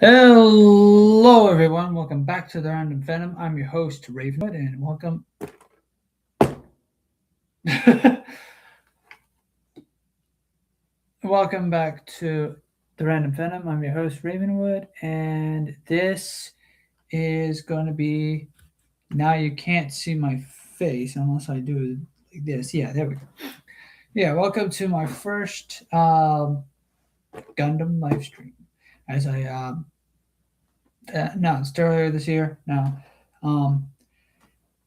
Hello, everyone. Welcome back to the Random Venom. I'm your host, Ravenwood, and welcome. welcome back to the Random Venom. I'm your host, Ravenwood, and this is going to be. Now you can't see my face unless I do it like this. Yeah, there we go. Yeah, welcome to my first Gundam live stream. As I announced earlier this year. Now, um,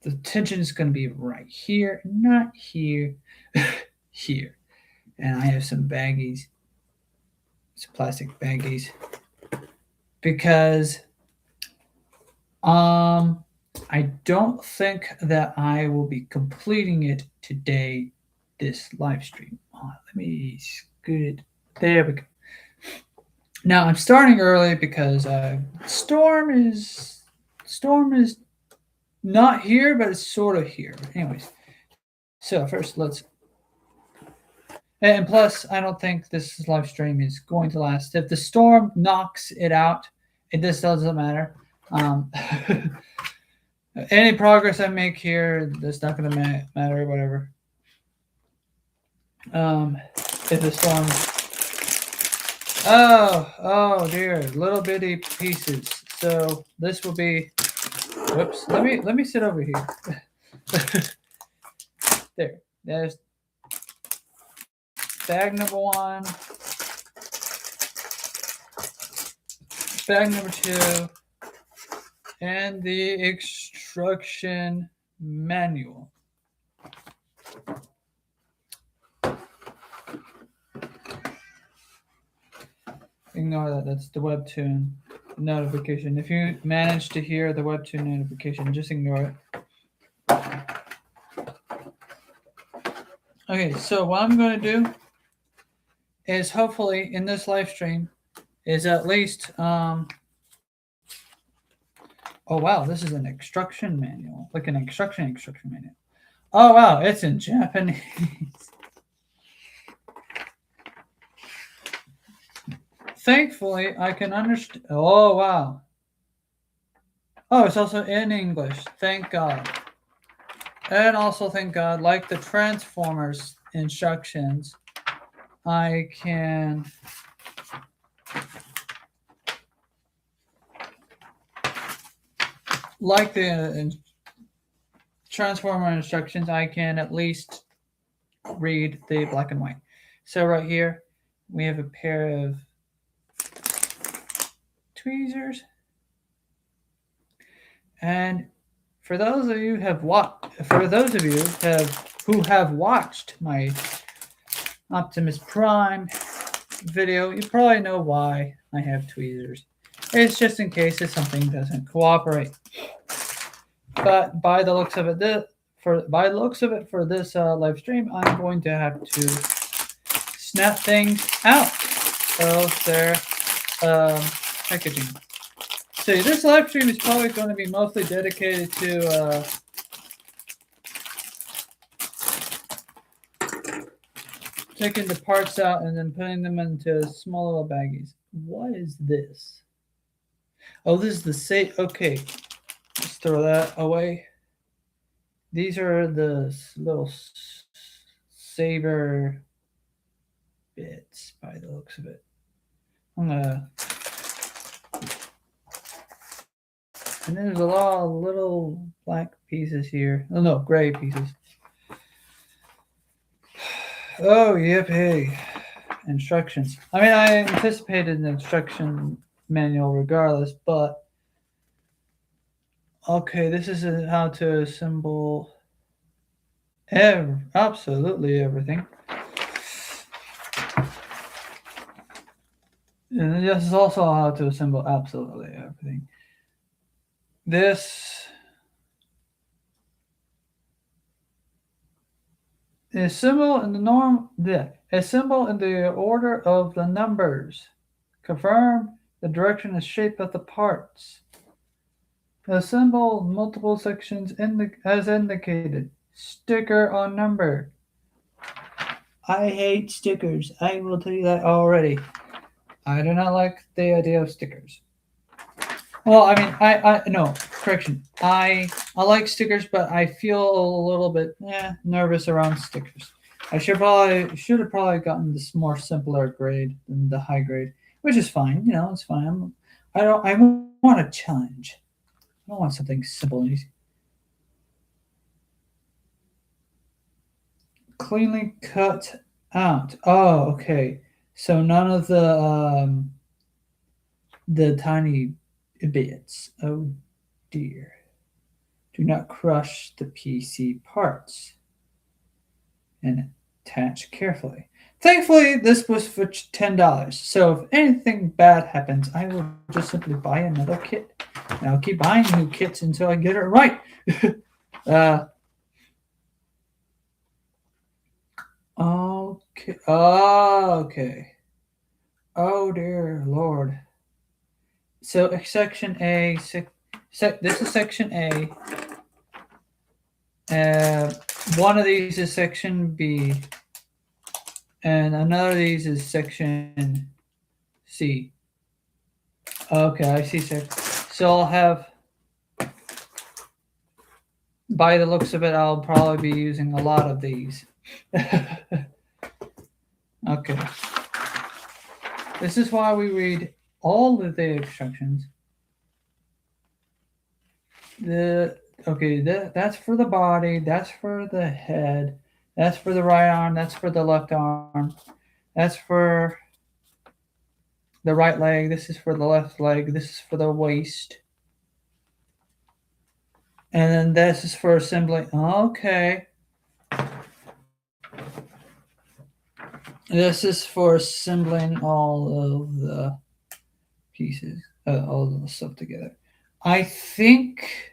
the tension is going to be right here, not here, here. And I have some baggies, some plastic baggies, because um, I don't think that I will be completing it today. This live stream. Let me scoot it. There we go. Now I'm starting early because storm is not here, but it's sort of here. Anyways, so first let's. And plus, I don't think this live stream is going to last. If the storm knocks it out, this doesn't matter. Um, any progress I make here, that's not going to matter. Whatever. If the storm. Oh dear, little bitty pieces. So this will be. Whoops. Let me sit over here. there. There's bag number one. Bag number two. And the instruction manual. Ignore that, that's the webtoon notification. If you manage to hear the webtoon notification, just ignore it. Okay, so what I'm going to do is hopefully in this live stream is at least oh wow, this is an instruction manual, like an instruction manual. Oh wow, it's in Japanese. Thankfully, I can understand. Oh wow. Oh, it's also in English. Thank God. And also, thank God, like the Transformers instructions, I can like the Transformer instructions, I can at least read the black and white. So right here, we have a pair of tweezers, and for those of you who have watched my Optimus Prime video, you probably know why I have tweezers. It's just in case if something doesn't cooperate. But by the looks of it, for this live stream, I'm going to have to snap things out of their packaging. So this live stream is probably going to be mostly dedicated to taking the parts out and then putting them into small little baggies. What is this? Oh, this is the safe. Okay, let's throw that away. These are the little saber bits by the looks of it. I'm gonna. And there's a lot of little black pieces here. Oh no, gray pieces. Oh, yep, hey. Instructions. I mean, I anticipated an instruction manual regardless, but okay, this is how to assemble absolutely everything. And this is also how to assemble absolutely everything. This assemble in the order of the numbers. Confirm the direction and shape of the parts. Assemble multiple sections as indicated. Sticker on number. I hate stickers. I will tell you that already. I do not like the idea of stickers. Well, I mean, I no correction. I like stickers, but I feel a little bit nervous around stickers. I should have probably gotten this more simpler grade than the high grade, which is fine. You know, it's fine. I want a challenge. I don't want something simple and easy. Cleanly cut out. Oh, okay. So none of the tiny bits. Oh dear. Do not crush the PC parts and attach carefully. Thankfully, this was for $10. So if anything bad happens, I will just simply buy another kit. And I'll keep buying new kits until I get it right. uh, okay. Okay. Oh dear Lord. So section A, this is section A. Uh, one of these is section B, and another of these is section C. Okay, I see, sir. So I'll have, by the looks of it, I'll probably be using a lot of these. Okay. This is why we read all of the instructions. That's for the body, that's for the head, that's for the right arm, that's for the left arm, that's for the right leg, this is for the left leg, this is for the waist, and then this is for assembly. Okay. This is for assembling all of the pieces, all of the stuff together. I think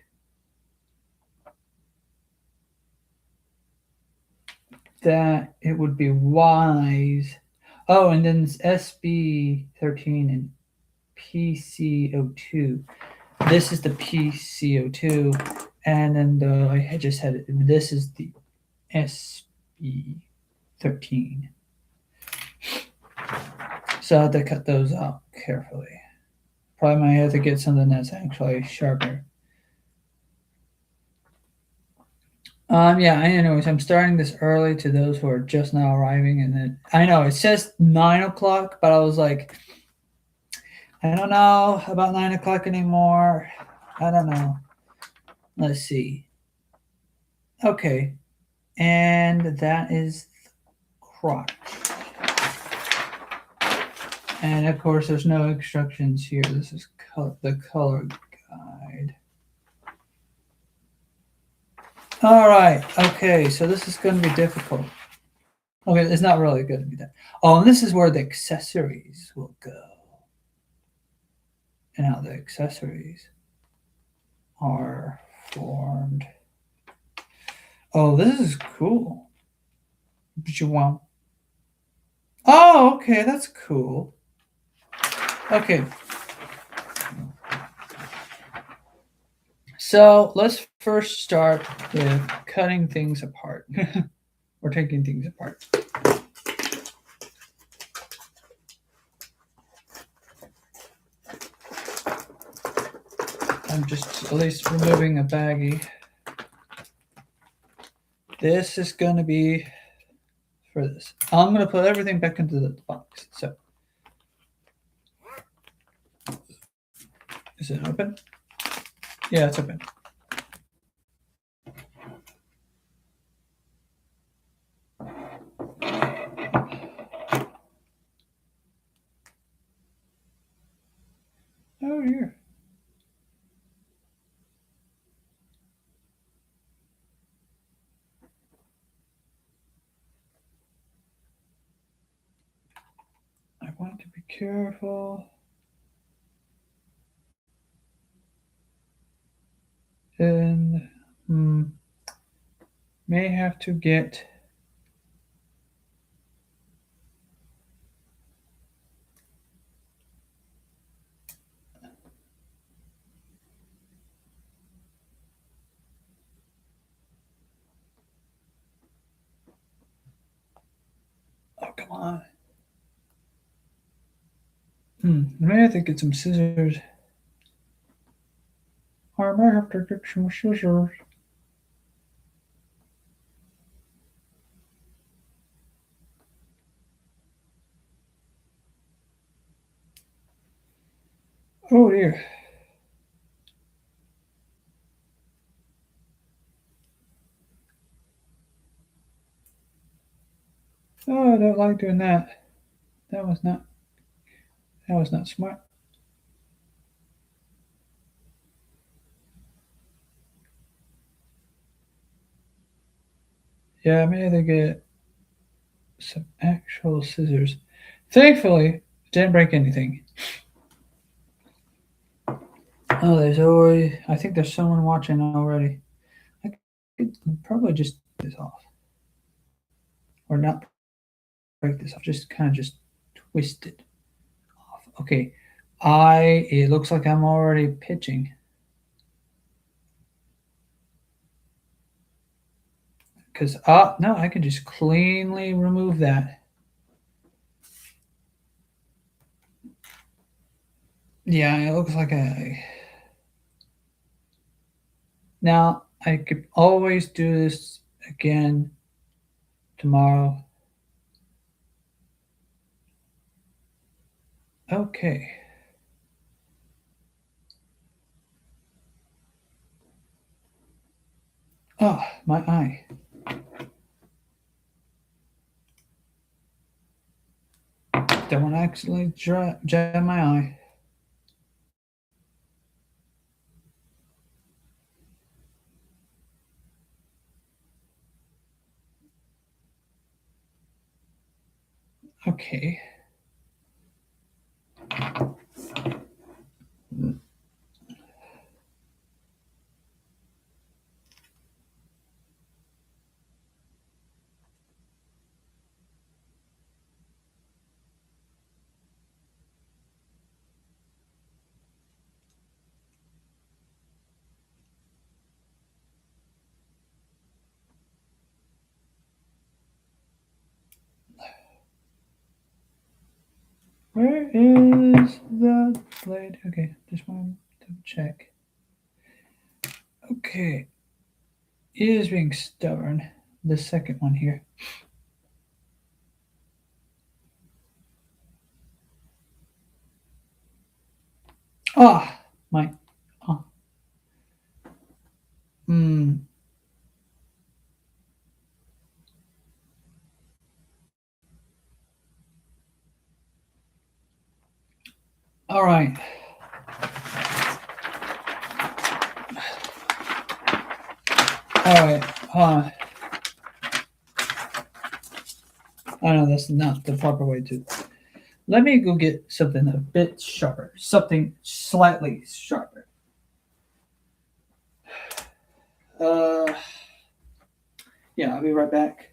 that it would be wise. Oh, and then SB13 and PCO2. This is the PCO2, and then I just had it. This is the SB13. So I have to cut those out carefully. Probably might have to get something that's actually sharper. Yeah. Anyways, I'm starting this early to those who are just now arriving, and then I know it says 9 o'clock, but I was like, I don't know about 9 o'clock anymore. I don't know. Let's see. Okay, and that is crotch. And of course, there's no instructions here. This is the color guide. All right. Okay, so this is going to be difficult. Okay, it's not really going to be that. Oh, and this is where the accessories will go. And how the accessories are formed. Oh, this is cool. Oh, okay, that's cool. Okay. So let's first start with cutting things apart or taking things apart. I'm just at least removing a baggie. This is going to be for this. I'm going to put everything back into the box. So, is it open? Yeah, it's open. Oh, dear. I want to be careful. And may have to get oh come on. May have to get some scissors. have to get some scissors. Oh dear. Oh, I don't like doing that. That was not. That was not smart. Yeah, I may have to get some actual scissors. Thankfully, didn't break anything. Oh, there's always. I think there's someone watching already. I could probably just take this off, or not break this off. Just kind of just twist it off. Okay. It looks like I'm already pitching. Because, no, I can just cleanly remove that. Yeah, it looks like I. Now, I could always do this again tomorrow. Okay. Oh, my eye. Don't want to accidentally jab my eye. Okay. Where is the blade? Okay, just want to check. Okay. It is being stubborn. The second one here. Ah, my. Oh. Hmm. All right. All right. I know that's not the proper way to. Let me go get something a bit sharper. Something slightly sharper. Uh, yeah, I'll be right back.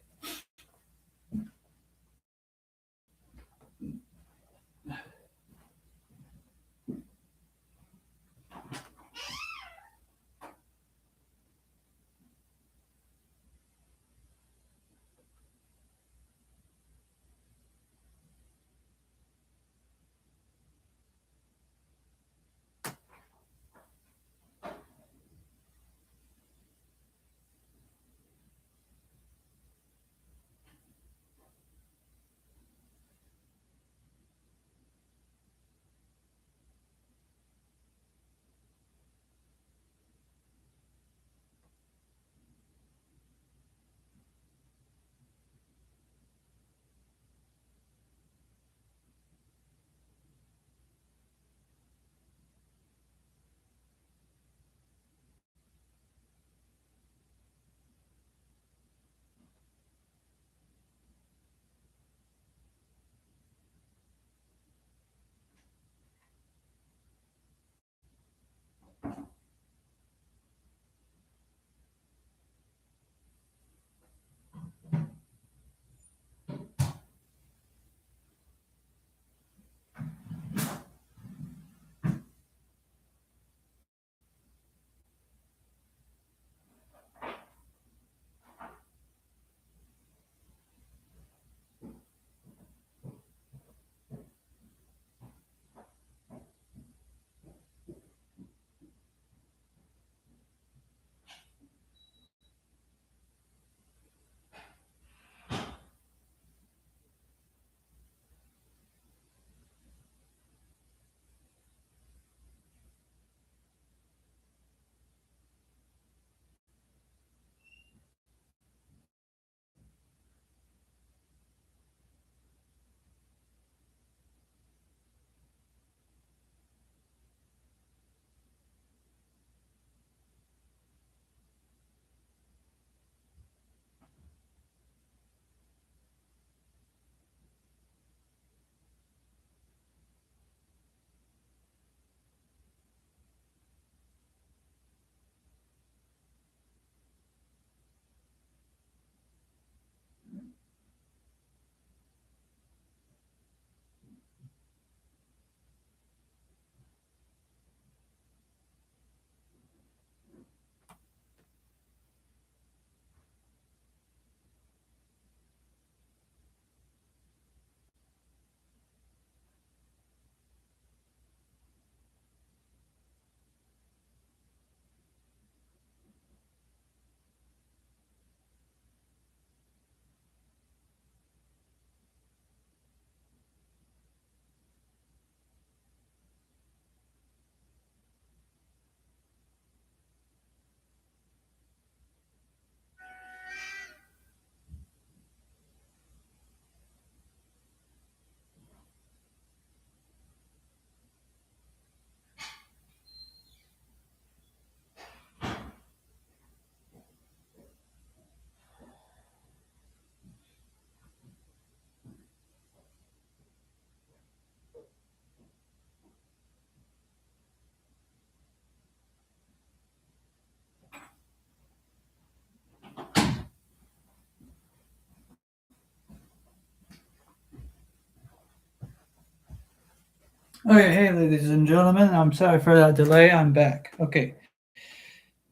Okay, hey, ladies and gentlemen, I'm sorry for that delay. I'm back. Okay,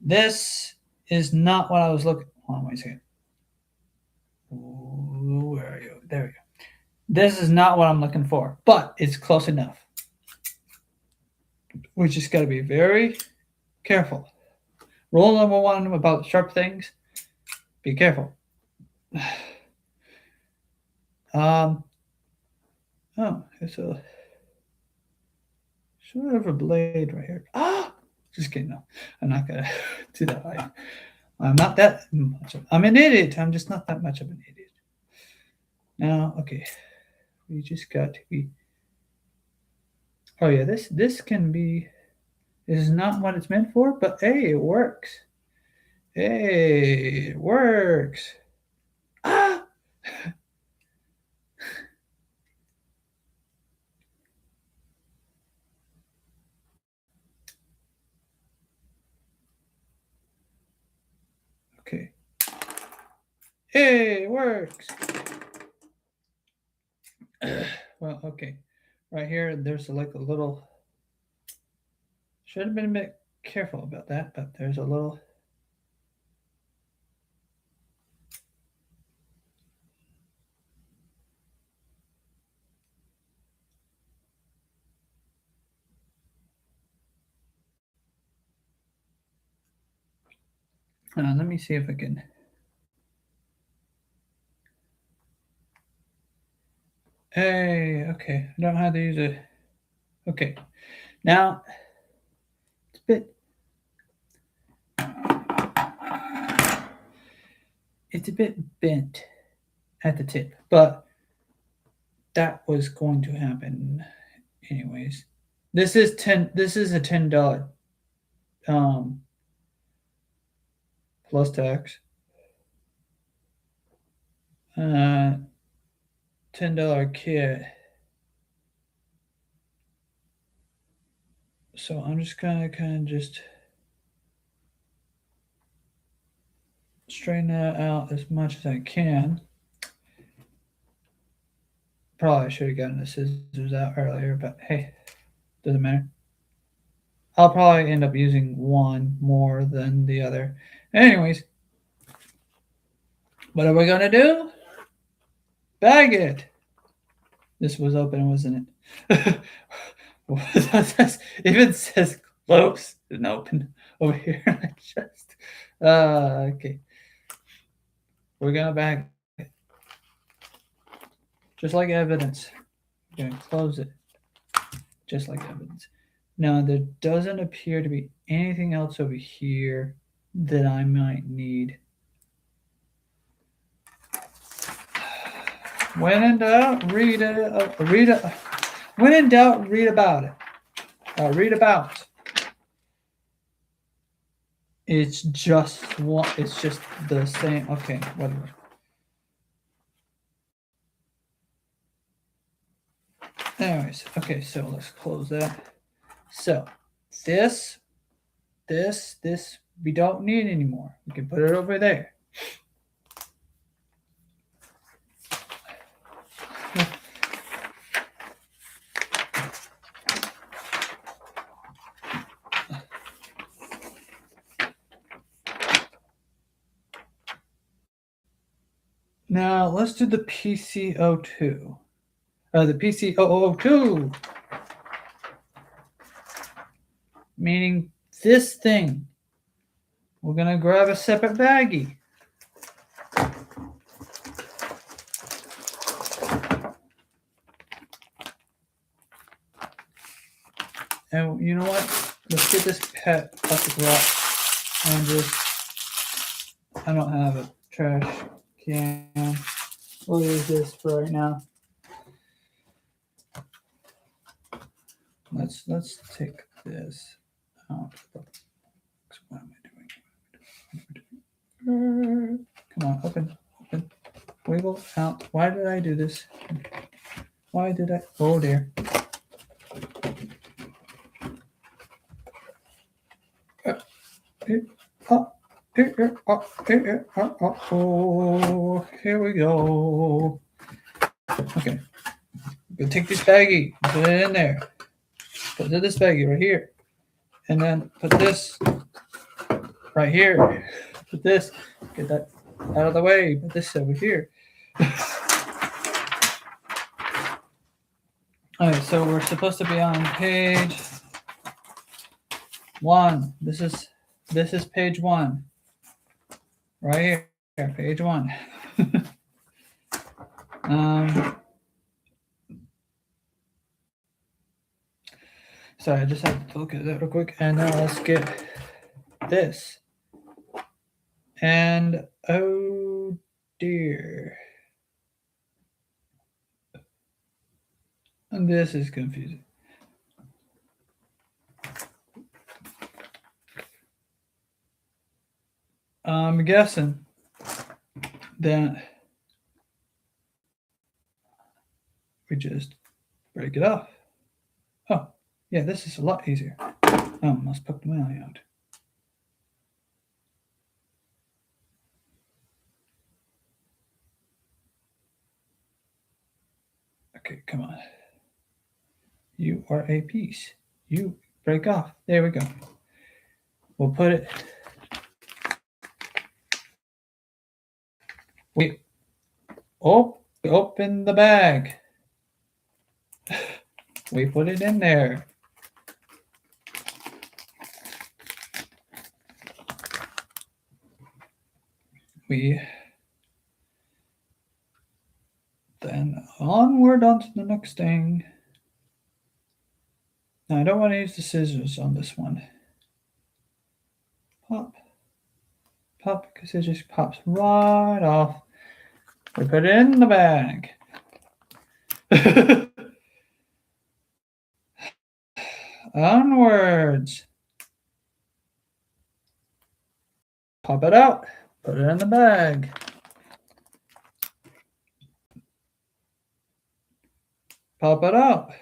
this is not what I was looking. Hold on, wait a second. Where are you? There we go. This is not what I'm looking for, but it's close enough. We just got to be very careful. Rule number one about sharp things: be careful. Oh, it's a sort of a blade right here. Ah, just kidding. No, I'm not gonna do that. I'm not that much. I'm an idiot. I'm just not that much of an idiot. Now, okay, we just got to be. Oh yeah, this can be. This is not what it's meant for, but hey, it works. Hey, it works. Ah. Okay. Hey, it works. Well, okay. Right here, there's like a little. Should have been a bit careful about that, but there's a little. Let me see if I can. Hey, okay. I don't know how to use it. Okay. Now, it's a bit. It's a bit bent at the tip, but that was going to happen anyways. This is 10. This is a $10 um plus tax. $10 kit. So I'm just gonna kind of just straighten that out as much as I can. Probably should have gotten the scissors out earlier, but hey, doesn't matter. I'll probably end up using one more than the other. Anyways, what are we gonna do? Bag it. This was open, wasn't it? It even says close and open over here. Just okay. We're gonna bag it. Just like evidence. We're gonna close it. Just like evidence. Now there doesn't appear to be anything else over here that I might need. When in doubt, read it. Read it. When in doubt, read about it. Read about. It's just one. It's just the same. Okay, whatever. Anyways, okay. So let's close that. So this, we don't need anymore. We can put it over there. Now let's do the PCO2. The PCO02. Meaning this thing. We're going to grab a separate baggie. And you know what? Let's get this pet plastic wrap and just. I don't have a trash can. We'll use this for right now. Let's take this out. What am I doing? Come on, open. Wiggle out. Why did I do this? Why did I? Oh dear. Oh, here we go. Okay. Go take this baggie, put it in there. put this baggie right here, and then put this right here. Put this, get that out of the way. Put this over here. All right, so we're supposed to be on page 1. This is page 1, right here, page 1. Sorry, I just have to look at that real quick, and now let's get this. And oh dear, and this is confusing. I'm guessing that we just break it off. Oh, yeah, this is a lot easier. I almost poked my eye out. Okay, come on. You are a piece. You break off. There we go. We'll put it. We open the bag. We put it in there. We then onward onto the next thing. Now I don't want to use the scissors on this one. Pop, because it just pops right off. We put it in the bag. Onwards. Pop it out. Put it in the bag. Pop it out.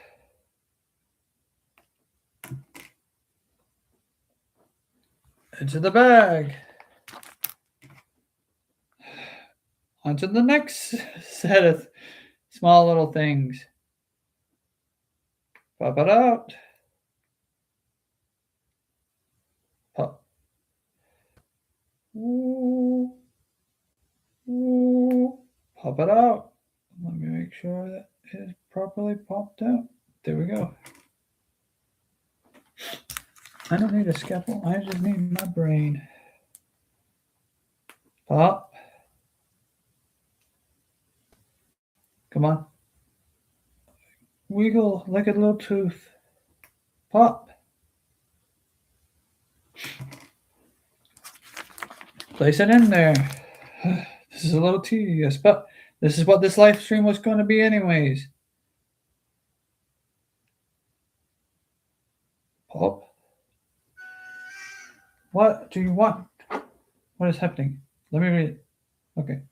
Into the bag. Onto the next set of small little things. Pop it out. Pop. Ooh. Ooh. Pop it out. Let me make sure that it is properly popped out. There we go. I don't need a scalpel. I just need my brain. Pop. Come on. Wiggle like a little tooth. Pop. Place it in there. This is a little tedious, but this is what this live stream was going to be anyways. Pop. What do you want? What is happening? Let me read it. Okay.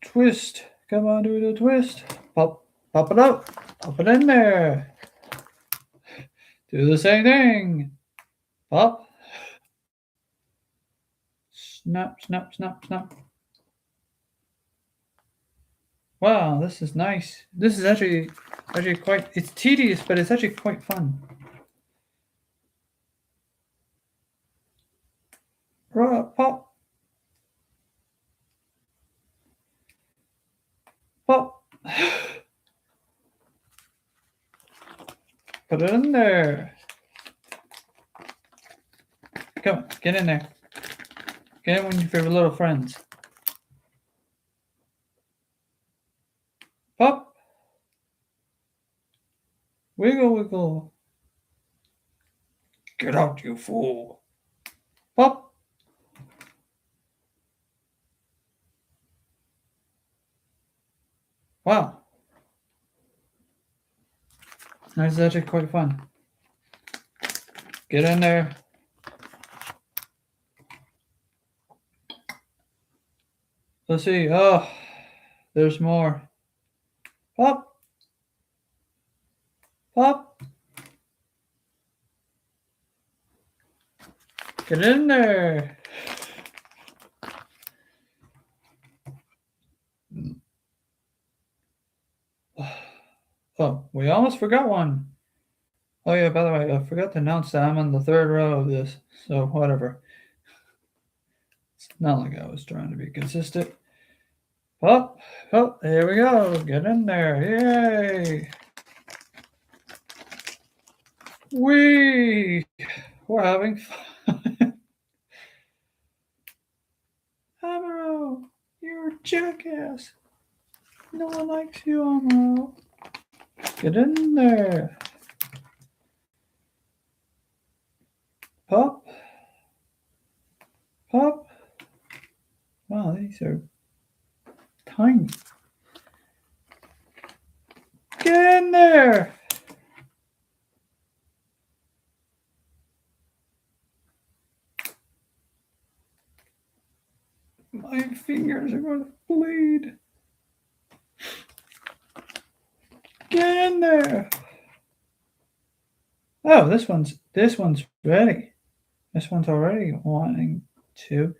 Twist. Come on, do the twist. Pop it out. Pop it in there. Do the same thing. Pop. Snap, snap, snap, snap. Wow, this is nice. This is actually quite, it's tedious, but it's actually quite fun. Pop. Pop. Put it in there. Come on, get in there. Get in with your favorite little friends. Pop. Wiggle, wiggle. Get out, you fool. Pop. Wow. That's actually quite fun. Get in there. Let's see. Oh, there's more. Pop. Pop. Get in there. Oh, we almost forgot one. Oh yeah, by the way, I forgot to announce that I'm on the third row of this, so whatever. It's not like I was trying to be consistent. Oh, here we go. Get in there. Yay. We're having fun. Amaro, you're a jackass. No one likes you, Amaro. Get in there. Pop. Pop. Wow, these are tiny. Get in there. My fingers are going to bleed. Get in there. Oh, this one's ready. This one's already wanting to.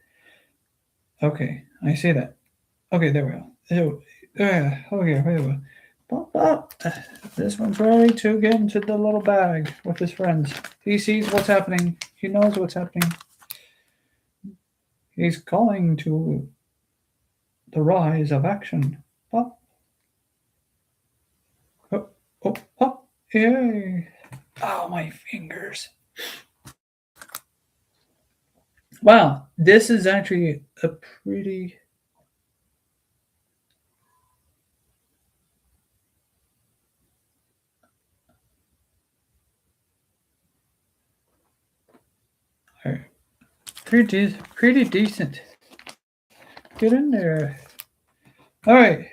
Okay, I see that. Okay, there we go. Okay, here we go. Pop, pop. This one's ready to get into the little bag with his friends. He sees what's happening. He knows what's happening. He's calling to the rise of action. Pop. Oh, pop. Yay. Oh, my fingers. Wow, this is actually a pretty... Pretty decent. Get in there. All right.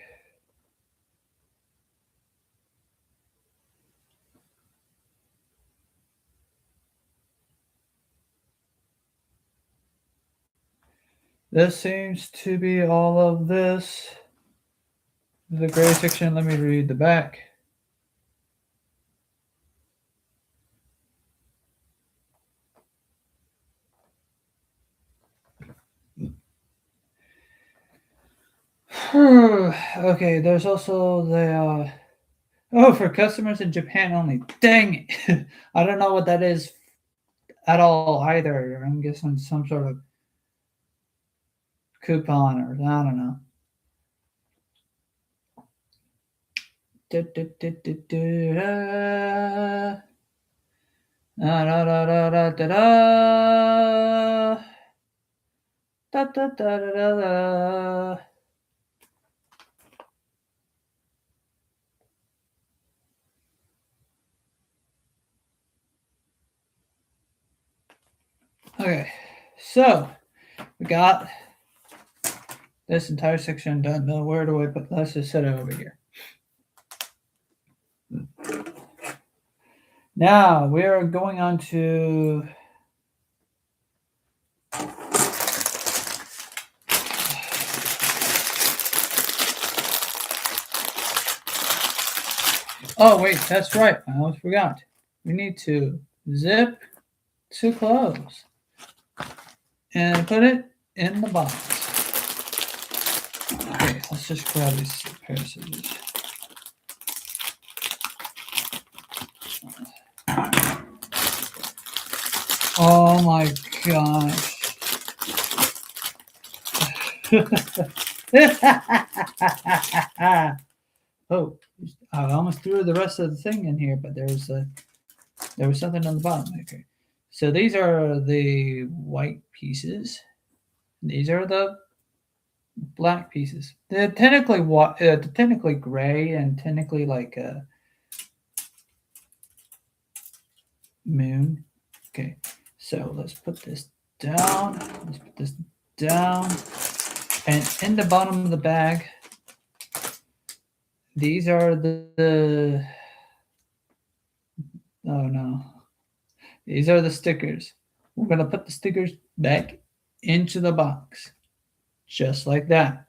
This seems to be all of this. The gray section, let me read the back. Okay, there's also the for customers in Japan only. Dang it. I don't know what that is at all either. I'm guessing some sort of coupon or I don't know. Da, da, da, da, da, da. Da, da, da, da, da, da. Da, da, da, da, da, da. Okay, so we got this entire section done. Now, where do I put? Let's just set it over here. Now we are going on to oh wait, that's right. I almost forgot. We need to zip to close and put it in the box. Okay, let's just grab these pair of scissors. Oh my gosh. Oh, I almost threw the rest of the thing in here, but there was something on the bottom. Okay, so these are the white pieces. These are the black pieces. They're technically gray and technically like a moon. Okay, so let's put this down. Let's put this down, and in the bottom of the bag. These are the oh no. These are the stickers. We're going to put the stickers back into the box. Just like that.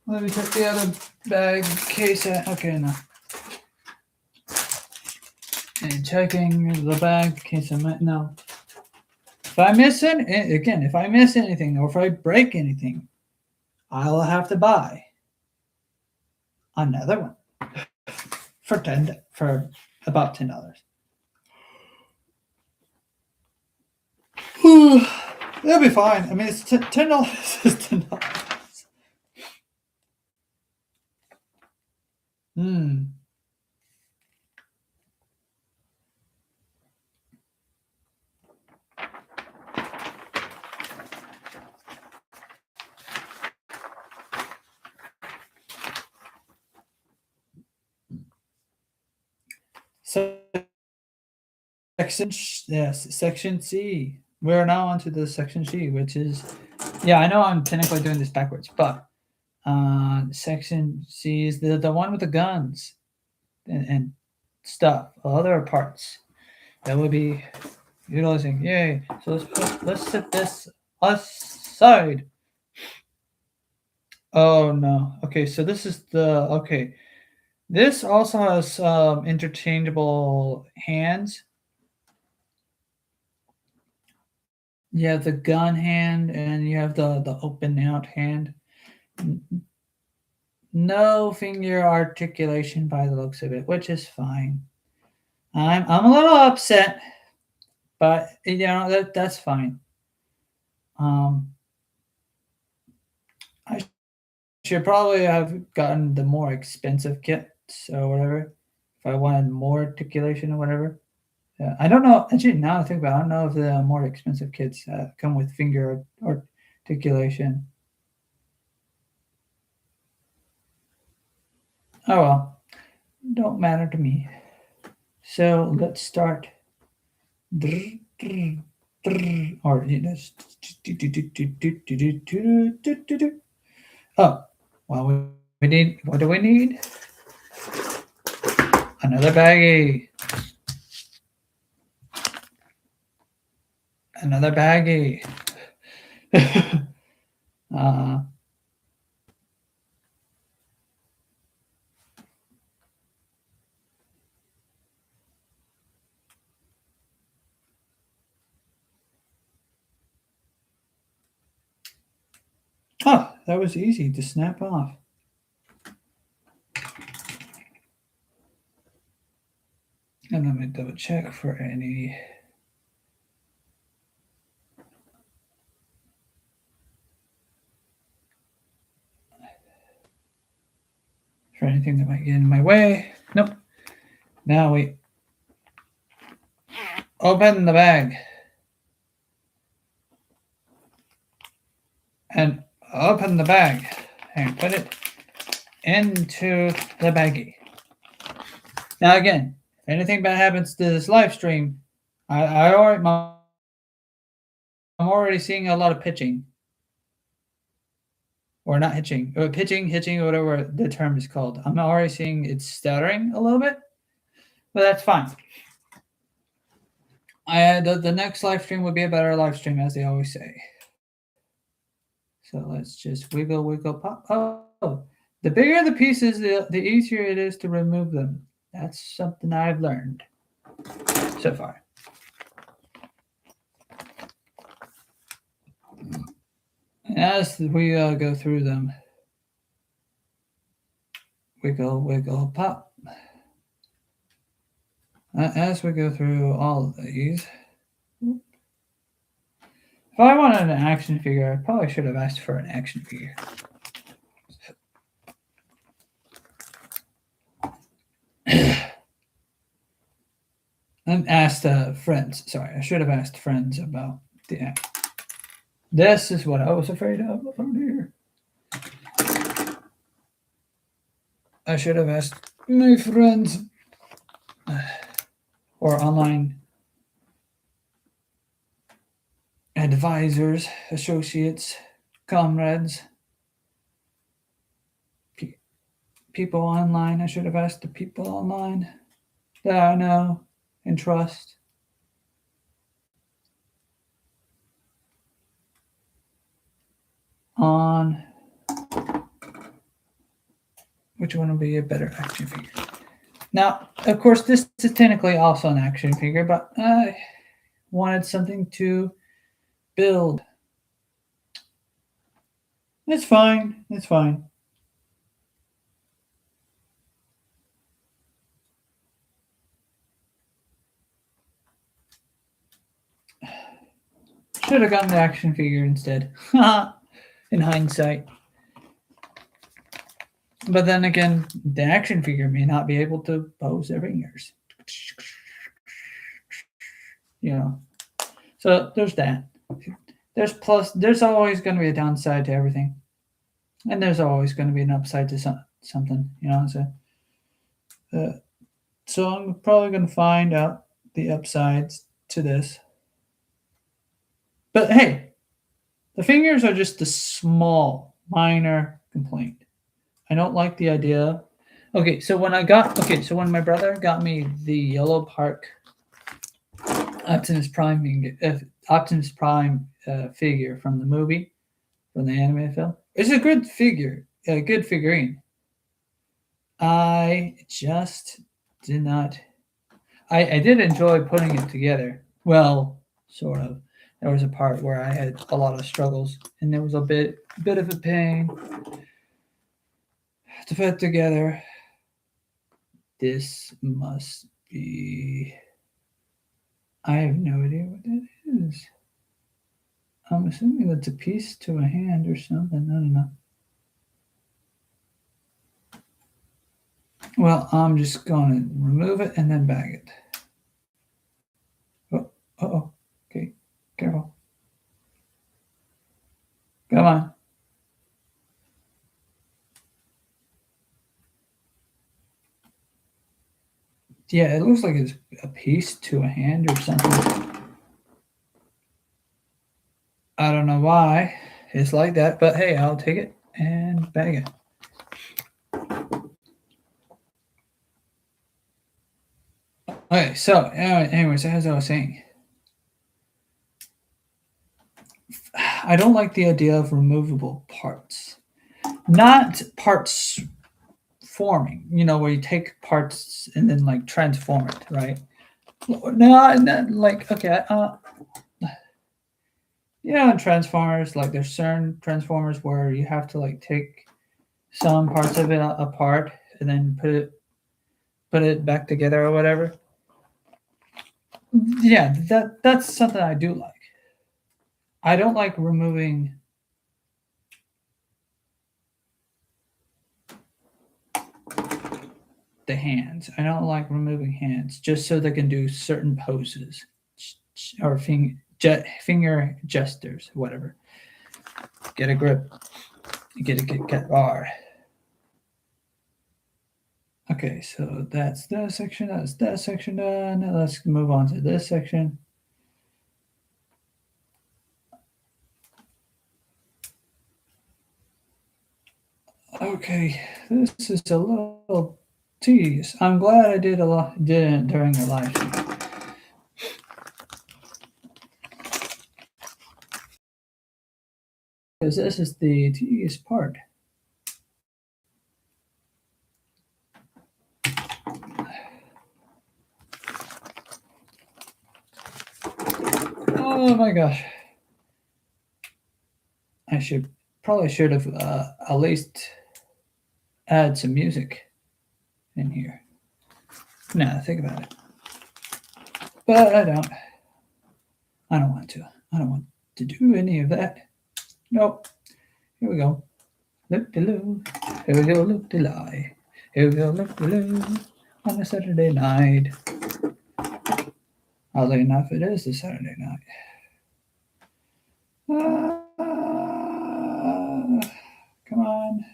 Let me take the other bag case out. Okay, no. And checking the bag case I might no. If I miss anything or if I break anything, I'll have to buy another one. for about $10. It'll be fine. I mean, it's $10 is $10. Hmm. Section C. We're now onto the section C, which is, yeah, I know I'm technically doing this backwards, but section C is the one with the guns and stuff, other parts that would be utilizing. Yay! So let's set this aside. Oh no. Okay, so this is the okay. This also has interchangeable hands. You have the gun hand and you have the open out hand. No finger articulation by the looks of it, which is fine. I'm a little upset, but that's fine. I should probably have gotten the more expensive kits or whatever if I wanted more articulation or whatever. Yeah, I don't know. Actually, now I think about it, I don't know if the more expensive kits come with finger articulation. Oh well, don't matter to me. So let's start. Or oh, well, we need. What do we need? Another baggie. Another baggie. uh, oh, that was easy to snap off. And let me double check for any. For anything that might get in my way. Nope. Now we open the bag. And open the bag and put it into the baggie. Now again, if anything bad happens to this live stream, I'm already seeing a lot of pitching. Or not hitching, or pitching, hitching, or whatever the term is called. I'm already seeing it's stuttering a little bit, but that's fine. The next live stream would be a better live stream, as they always say. So let's just wiggle, wiggle, pop. Oh, the bigger the pieces, the easier it is to remove them. That's something I've learned so far. As we go through them, wiggle, wiggle, pop. As we go through all of these, if I wanted an action figure, I probably should have asked for an action figure. And asked friends. Sorry, I should have asked friends about the act. This is what I was afraid of over here. I should have asked my friends or online advisors, associates, comrades, people online. I should have asked the people online that I know and trust. On which one will be a better action figure. Now, of course, this is technically also an action figure, but I wanted something to build. It's fine. It's fine. should have gotten the action figure instead. In hindsight. But then again, the action figure may not be able to pose their fingers. You know. So there's that. There's always going to be a downside to everything. And there's always going to be an upside to something, you know. So I'm probably going to find out the upsides to this. But hey, the fingers are just a small, minor complaint. I don't like the idea. So when my brother got me the Yellow Park Optimus Prime figure from the movie, from the anime film, it's a good figure, a good figurine. I just did not. I did enjoy putting it together. Well, sort of. There was a part where I had a lot of struggles, and there was a bit of a pain to put together. This must be. I have no idea what that is. I'm assuming that's a piece to a hand or something. I don't know. Well, I'm just going to remove it and then bag it. Oh, okay. Careful. Come on. Yeah, it looks like it's a piece to a hand or something. I don't know why it's like that, but hey, I'll take it and bag it. Okay, so anyways, as I was saying, I don't like the idea of removable parts. Not parts forming, where you take parts and then like transform it, right? No, not like okay, in Transformers, like there's certain Transformers where you have to like take some parts of it apart and then put it back together or whatever. Yeah, that's something I do like. I don't like removing the hands. I don't like removing hands just so they can do certain poses or finger gestures, whatever. Get a grip. Get a Kit Kat bar. Okay, so that's that section. That's that section done. Now let's move on to this section. Okay, this is a little tedious. I'm glad I did it during the live stream. Because this is the tedious part. Oh my gosh. I probably should have at least add some music in here. Now think about it. But I don't. I don't want to. I don't want to do any of that. Nope. Here we go. Look-de-loo. Here we go, look-de-lie. Here we go, look-de-loo. On a Saturday night. Oddly enough, it is a Saturday night. Come on.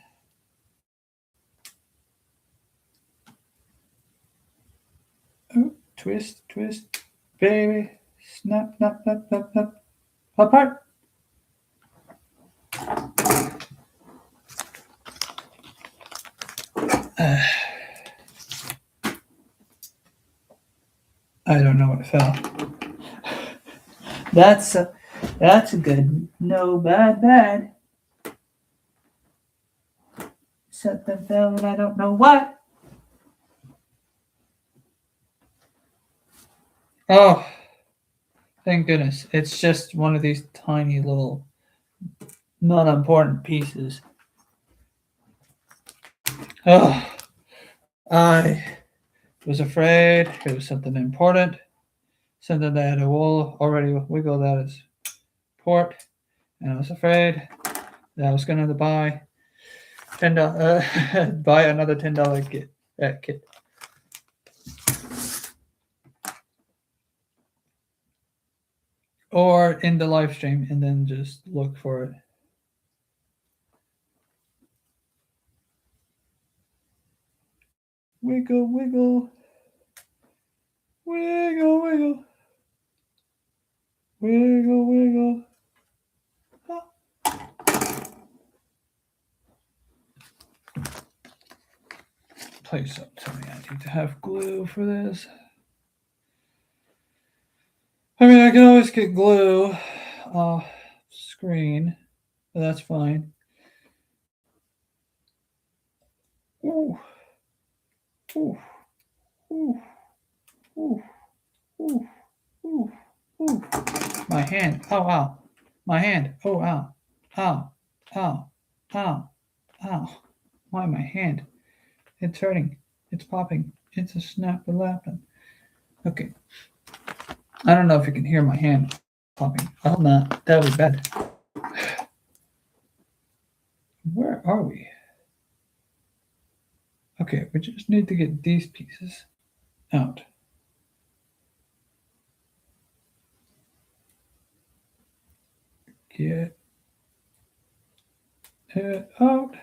Oh, twist, baby. Snap, snap, snap, snap, snap. Apart. I don't know what fell. That's a good. No, bad. Something fell and I don't know what. Oh, thank goodness. It's just one of these tiny little, not important pieces. Oh, I was afraid it was something important, something that I had already wiggled out as port, and I was afraid that I was going to buy buy another $10 kit. Or in the live stream and then just look for it. Wiggle, wiggle. Wiggle, wiggle. Wiggle, wiggle. Please don't tell me I need to have glue for this. I mean, I can always get glue off screen, but that's fine. Ooh. Ooh. Ooh. Ooh. Ooh. Ooh. Ooh. My hand. Oh, ow. My hand. Oh, ow. Ow. Ow. Ow. Ow. Why my hand? It's hurting. It's popping. It's a snap-a-lapping. Okay. I don't know if you can hear my hand popping. I hope not. That would be bad. Where are we? Okay, we just need to get these pieces out. Get it out.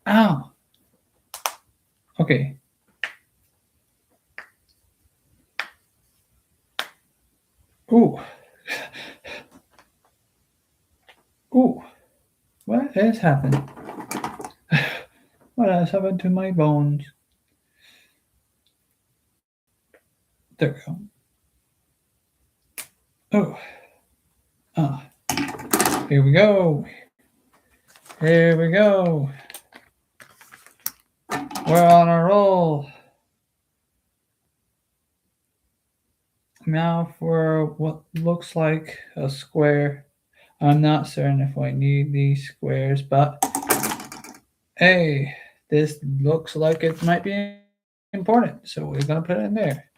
Ow. Okay. Ooh. Ooh. What has happened? What has happened to my bones? There we go. Oh. Ah. Here we go. Here we go. We're on a roll. Now for what looks like a square. I'm not certain if I need these squares, but hey, this looks like it might be important, so we're gonna put it in there.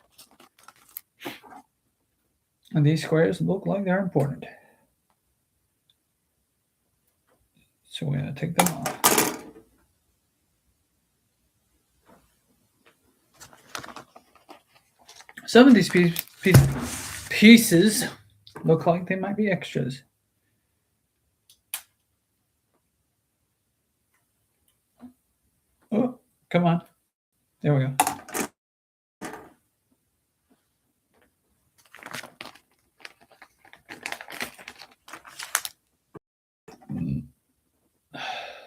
And these squares look like they're important. So we're gonna take them off. Some of these pieces look like they might be extras. Oh, come on. There we go.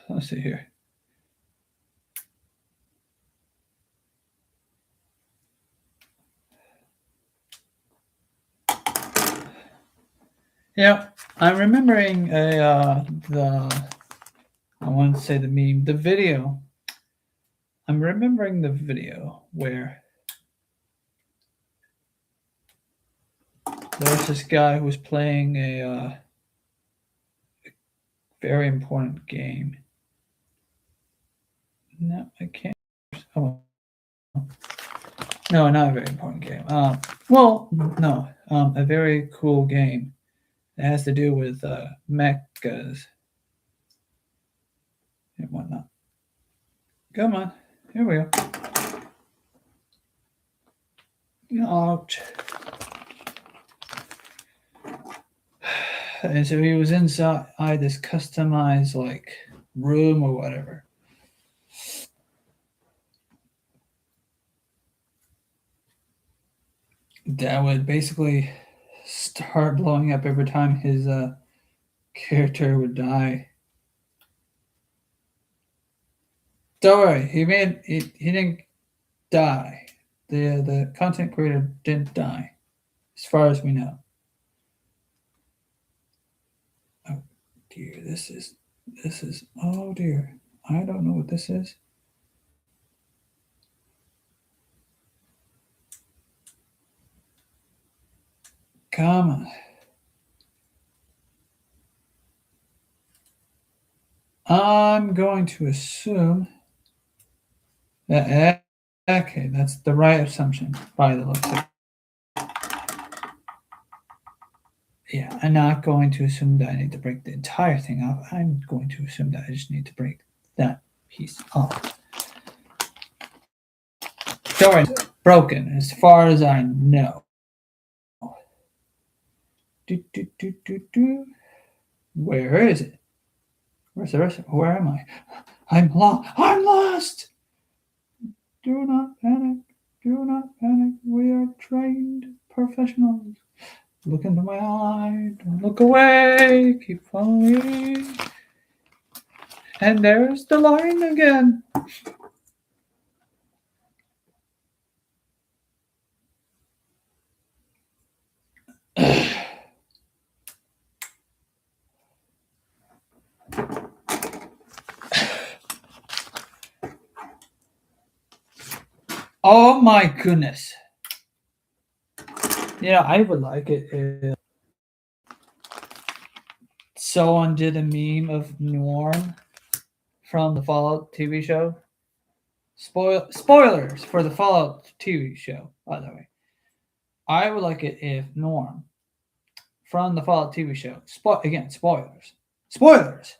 Let's see here. Yeah, I'm remembering I want to say the meme, the video. I'm remembering the video where there's this guy who was playing a very important game. No, I can't. Oh, no, not a very important game. Well, no, a very cool game. It has to do with mechas and whatnot. Come on, here we go. Ouch. And so he was inside this customized like room or whatever. That would basically start blowing up every time his character would die. Don't worry, he didn't die. The content creator didn't die, as far as we know. Oh dear, this is oh dear. I don't know what this is. Come on. I'm going to assume that Okay, that's the right assumption by the looks of it. Yeah, I'm not going to assume that I need to break the entire thing up. I'm going to assume that I just need to break that piece off. Don't worry, it's broken as far as I know. Where is it? Where's the rest? Where am I? I'm lost. I'm lost. Do not panic. Do not panic. We are trained professionals. Look into my eye. Don't look away. Keep following me. And there's the line again. Oh my goodness. Yeah, I would like it if someone did a meme of Norm from the Fallout TV show. Spoilers for the Fallout TV show, by the way. I would like it if Norm from the Fallout TV show. Again, spoilers. Spoilers.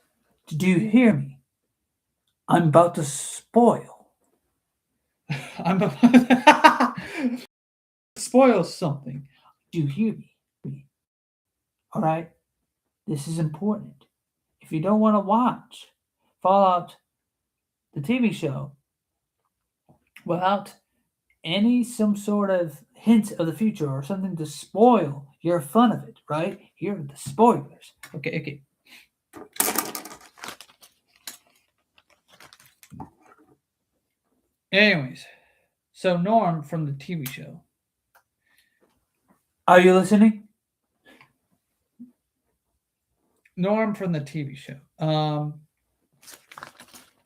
Do you hear me? I'm about to spoil. I'm about to spoil something. Do you hear me? All right. This is important. If you don't want to watch Fallout, the TV show, without some sort of hint of the future or something to spoil your fun of it, right? Here are the spoilers. Okay. Anyways, so Norm from the TV show. Are you listening? Norm from the TV show.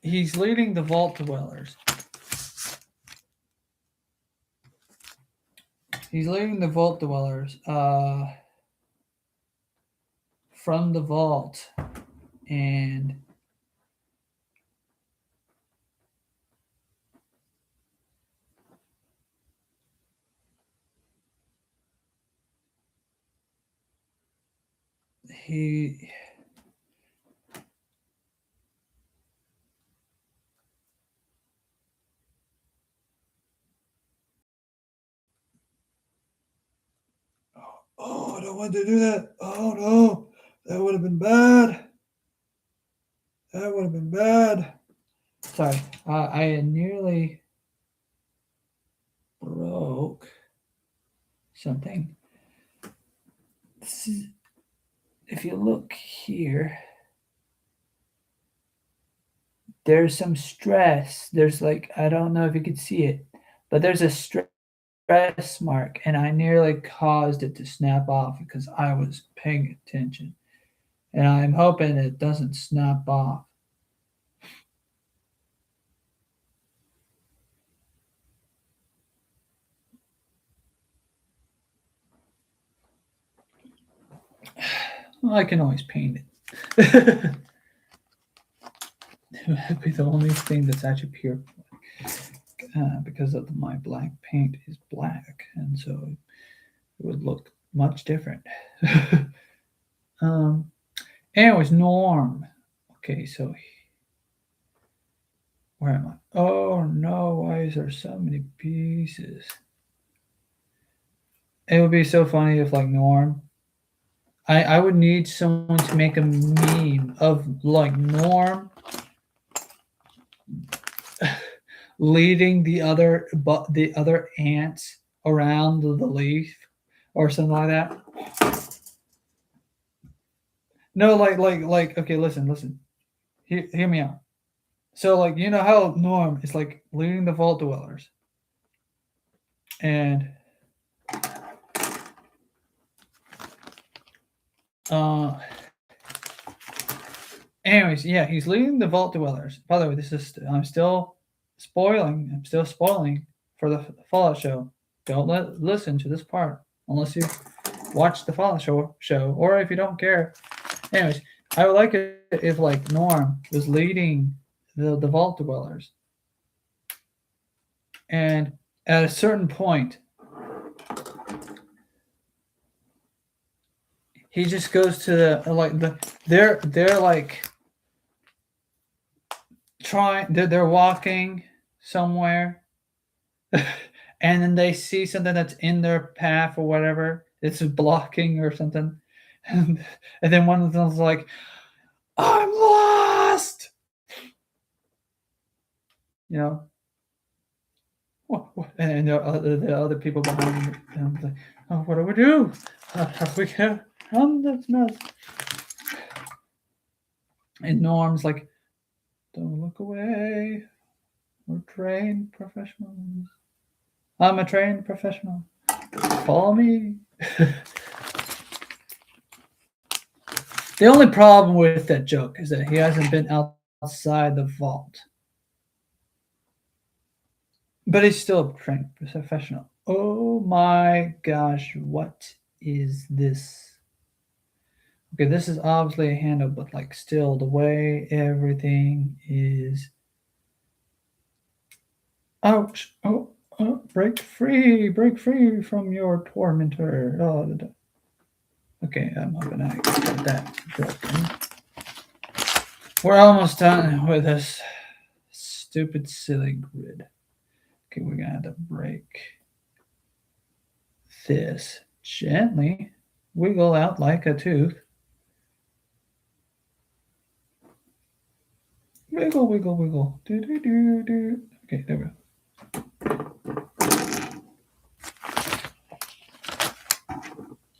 He's leading the Vault Dwellers. He's leading the Vault Dwellers from the vault, and he Oh, I don't want to do that. Oh no, that would have been bad. That would have been bad. Sorry, I nearly broke something. If you look here, there's some stress. There's I don't know if you could see it, but there's a stress mark, and I nearly caused it to snap off because I was paying attention. And I'm hoping it doesn't snap off. Well, I can always paint it. It would be the only thing that's actually pure because of my black paint is black, and so it would look much different. Anyways, Norm. Okay, so where am I? Oh no, why is there so many pieces? It would be so funny if Norm. I would need someone to make a meme of Norm leading the other ants around the leaf or something like that. No, okay, listen. Hear me out. So you know how Norm is leading the Vault Dwellers, and anyways, yeah, he's leading the Vault Dwellers. By the way, I'm still spoiling. I'm still spoiling for the Fallout show. Don't listen to this part unless you watch the Fallout show, or if you don't care. Anyways, I would like it if Norm was leading the Vault Dwellers, And at a certain point, he just goes to they're like they're walking somewhere, and then they see something that's in their path or whatever. It's blocking or something, and then one of them's like, "I'm lost," you know. And the other people behind him like, "Oh, what do we do? How do we get on this mess?" And Norm's like, "Don't look away. We're trained professionals. I'm a trained professional. Follow me." The only problem with that joke is that he hasn't been outside the vault. But he's still a trained professional. Oh my gosh, what is this? Okay, this is obviously a handle, but like still the way everything is. Ouch! Oh, break free from your tormentor. Oh, okay, I'm not gonna get that broken. We're almost done with this stupid, silly grid. Okay, we're gonna have to break this gently. Wiggle out like a tooth. Wiggle, wiggle, wiggle. Do, do, do, do. Okay, there we go.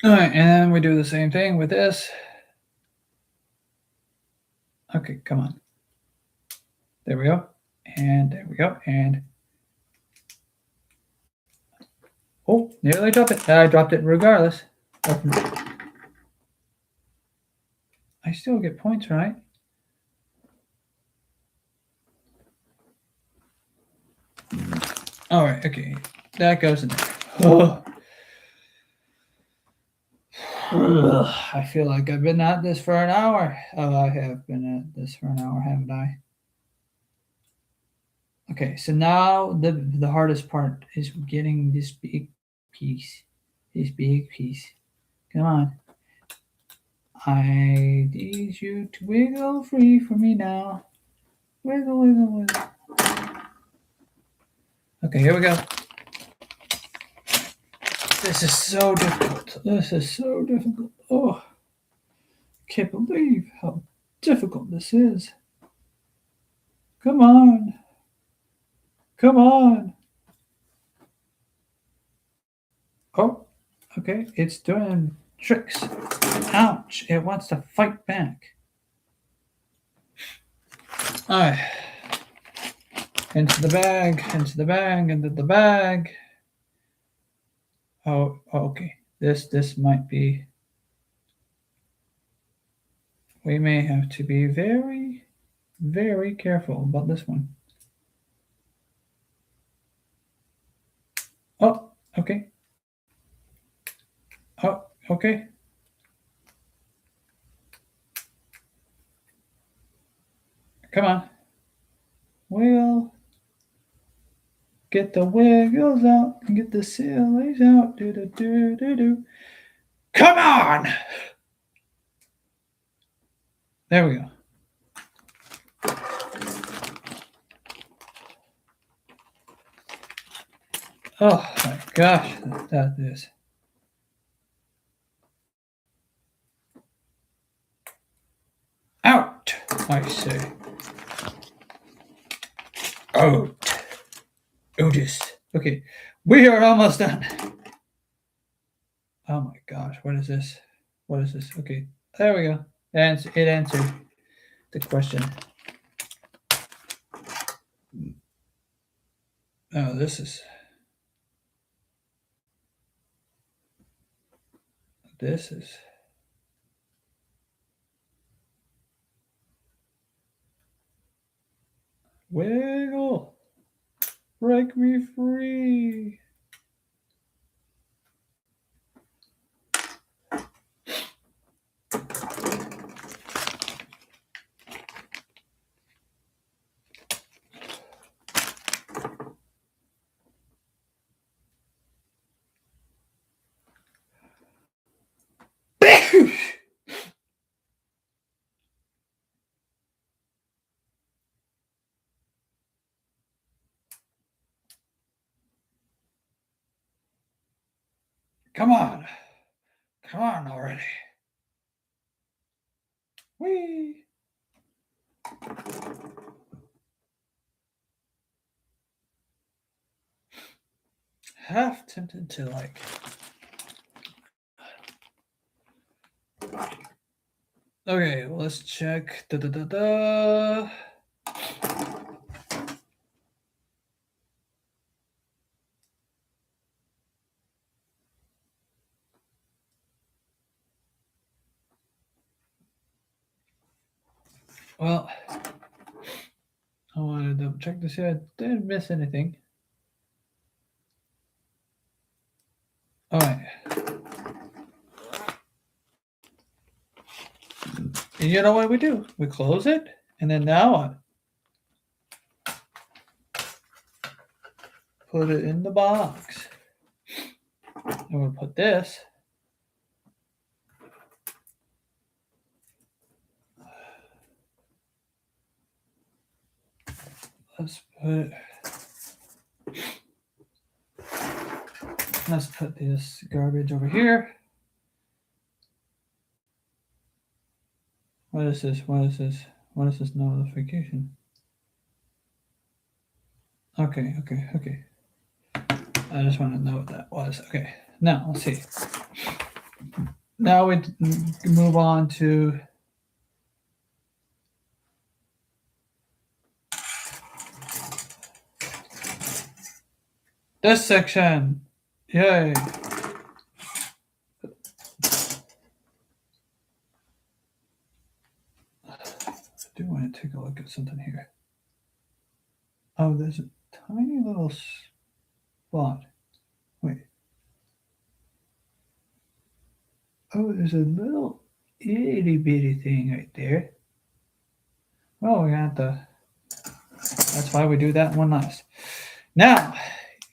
All right, and we do the same thing with this. Okay, come on. There we go. And there we go. And oh, nearly dropped it. I dropped it regardless. I still get points, right? All right, okay. That goes in there. Oh. I feel like I've been at this for an hour. Oh, I have been at this for an hour, haven't I? Okay, so now the hardest part is getting this big piece. This big piece. Come on. I need you to wiggle free for me now. Wiggle, wiggle, wiggle. Okay, here we go. This is so difficult. This is so difficult. Oh, can't believe how difficult this is. Come on. Come on. Oh, okay. It's doing tricks. Ouch. It wants to fight back. All right. Into the bag, into the bag, into the bag. Oh, okay. This might be. We may have to be very, very careful about this one. Oh, okay. Oh, okay. Come on. We'll get the wiggles out and get the sillies out. Do do do do do. Come on! There we go. Oh my gosh, that is. Out, I say. Out. Otis. Okay, we are almost done. Oh my gosh, what is this? What is this? Okay, there we go. And it answered the question. Oh, this is wiggle. Break me free. Come on. Come on already. Whee! Half tempted to like. Okay, well, let's check. Da, da, da, da. Well, I want to double check to see if I didn't miss anything. All right. And you know what we do? We close it, and then now what? Put it in the box. And we'll put this. Let's put this garbage over here. What is this? What is this? What is this notification? Okay. I just want to know what that was. Okay. Now, let's see. Now we move on to this section. Yay. I do want to take a look at something here. Oh, there's a tiny little spot. Wait. Oh, there's a little itty bitty thing right there. Well, we got the. That's why we do that one last. Now,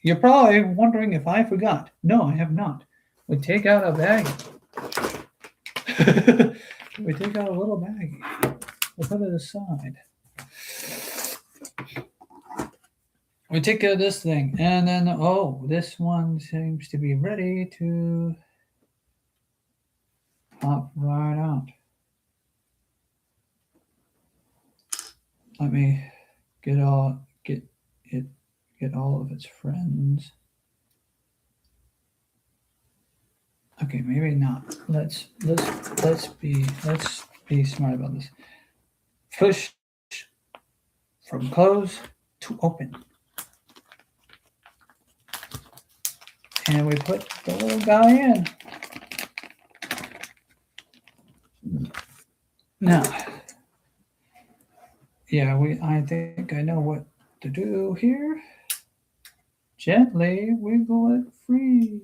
you're probably wondering if I forgot. No, I have not. We take out a bag. We take out a little bag. We put it aside. We take out this thing, and then this one seems to be ready to pop right out. Let me get all of its friends. Okay, maybe not. Let's be smart about this. Push from close to open. And we put the little guy in. Now, yeah, I think I know what to do here. Gently wiggle it free.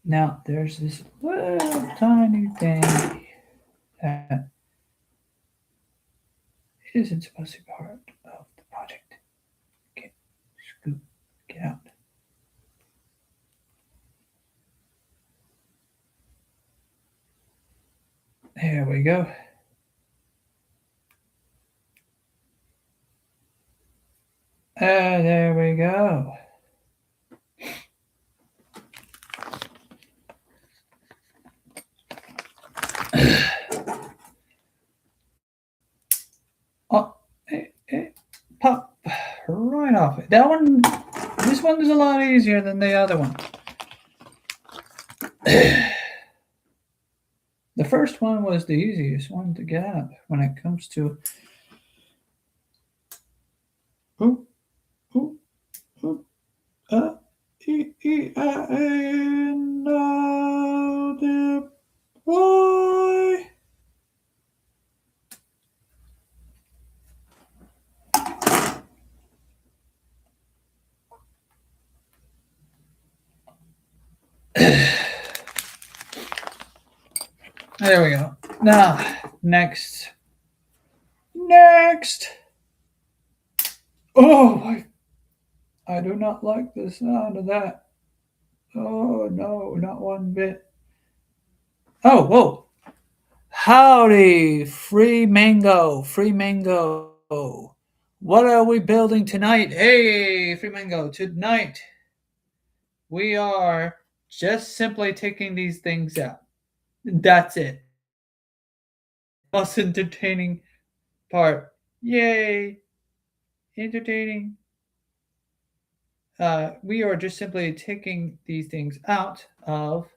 Now, there's this little tiny thing that isn't supposed to be part of the project. Okay, scoop, get out. There we go. There we go. Oh, it pop right off. This one is a lot easier than the other one. The first one was the easiest one to get out when it comes to. Deploy. There we go. Now, next. Oh, I do not like the sound of that. Oh, no, not one bit. Oh, whoa. Howdy, free mango. What are we building tonight? Hey, Freemango, tonight we are just simply taking these things out. That's it. Most entertaining part. Yay! Entertaining. We are just simply taking these things out of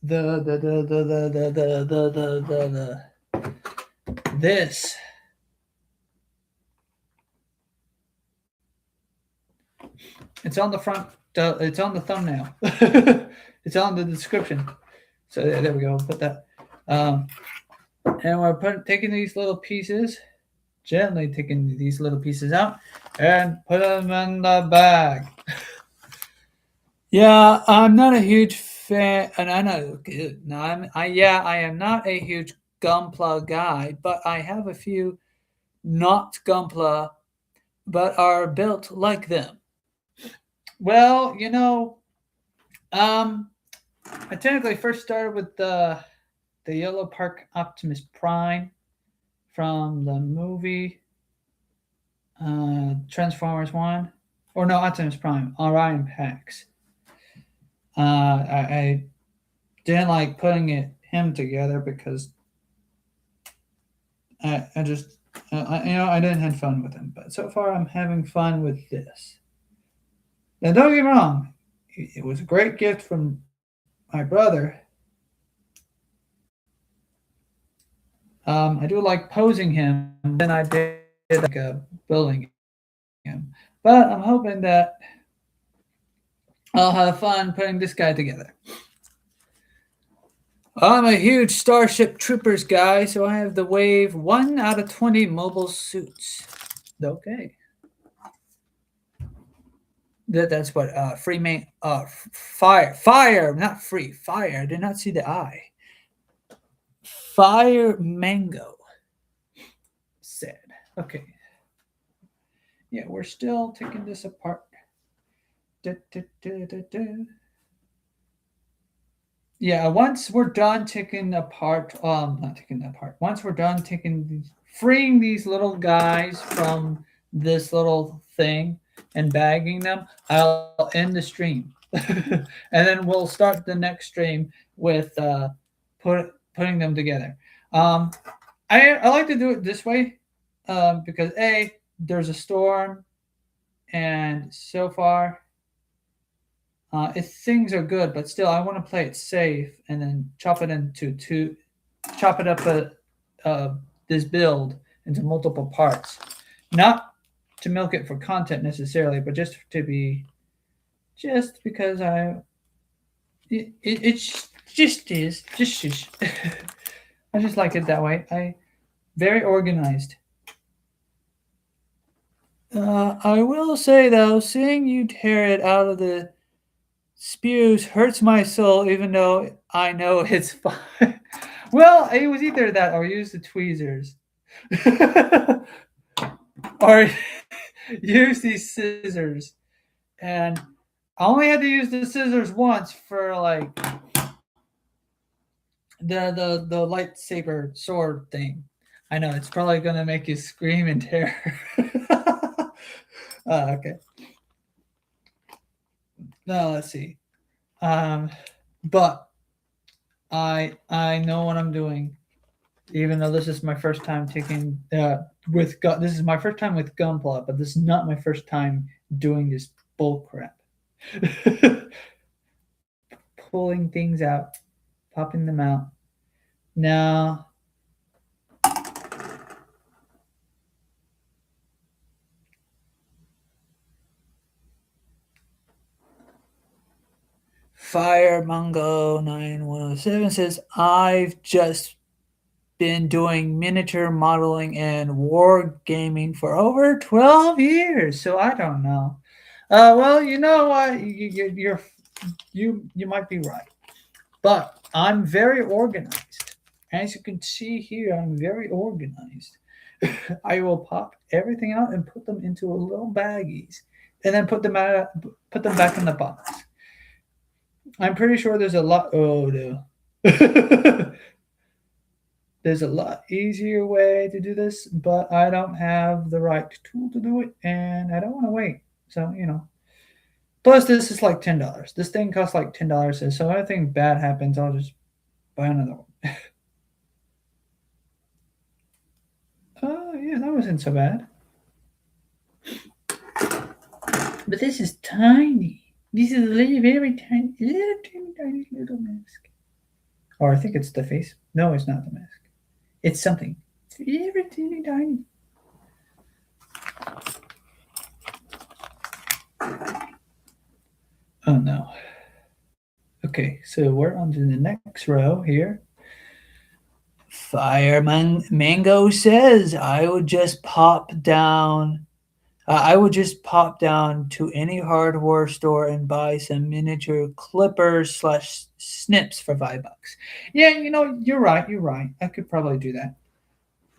the this. It's on the front. It's on the thumbnail. It's on the description. So there we go. Put that. Um, and we're taking these little pieces, gently taking these little pieces out, and put them in the bag. Yeah, I'm not a huge fan, and I know. No, I am not a huge Gunpla guy, but I have a few not Gunpla, but are built like them. Well, um, I technically first started with the Yellow Park Optimus Prime from the movie Transformers One, or no, Optimus Prime, Orion Pax. I didn't like putting him together because I just I didn't have fun with him. But so far, I'm having fun with this. Now, don't get me wrong, it was a great gift from my brother. I do like posing him, then I did like building him. But I'm hoping that I'll have fun putting this guy together. I'm a huge Starship Troopers guy, so I have the Wave 1 out of 20 mobile suits. Okay. That's what free main fire, not free, fire. I did not see the I. Fire Mango said. Okay. Yeah, we're still taking this apart. Da, da, da, da, da. Yeah, once we're done taking apart, not taking apart. Once we're done freeing these little guys from this little thing and bagging them, I'll end the stream, and then we'll start the next stream with putting them together. Um, I like to do it this way because there's a storm, and so far if things are good, but still, I want to play it safe and then chop it up this build into multiple parts, not to milk it for content necessarily, but just because it's just I just like it that way. I very organized. I will say though, seeing you tear it out of the spews hurts my soul, even though I know it's fine. Well, it was either that or use the tweezers. Or use these scissors. And I only had to use the scissors once for like the lightsaber sword thing. I know it's probably gonna make you scream in terror. Okay. Now let's see. But I know what I'm doing, even though this is my first time taking this is my first time with Gunpla, but this is not my first time doing this bull crap. Pulling things out, popping them out. Now, Fire Mungo 9107 says, I've just been doing miniature modeling and war gaming for over 12 years, so I don't know. Well, you know what? You might be right, but I'm very organized. As you can see here, I'm very organized. I will pop everything out and put them into a little baggies, and then put them back in the box. I'm pretty sure there's a lot. Oh no. There's a lot easier way to do this, but I don't have the right tool to do it, and I don't want to wait. So, plus this is like $10. This thing costs like $10, so if anything bad happens, I'll just buy another one. Oh, yeah, that wasn't so bad. But this is tiny. This is a very tiny, tiny little mask. Or I think it's the face. No, it's not the mask. It's something. It's very teeny tiny. Oh no. Okay, so we're on to the next row here. Fireman Mango says, I would just pop down to any hardware store and buy some miniature clippers slash snips for $5. Yeah, you're right. You're right. I could probably do that,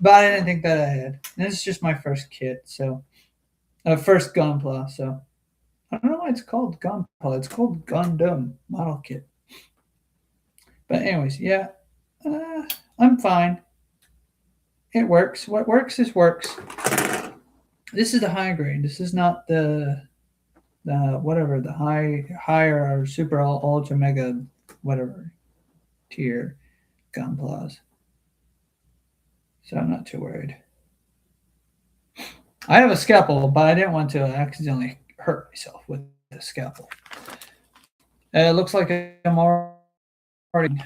but I didn't think that ahead. And this is just my first kit, so first Gunpla. So I don't know why it's called Gunpla. It's called Gundam Model Kit. But anyways, yeah, I'm fine. It works. What works is works. This is the high grade. This is not the whatever the higher or super ultra mega whatever tier gunplas. So I'm not too worried. I have a scalpel, but I didn't want to accidentally hurt myself with the scalpel. It looks like I'm already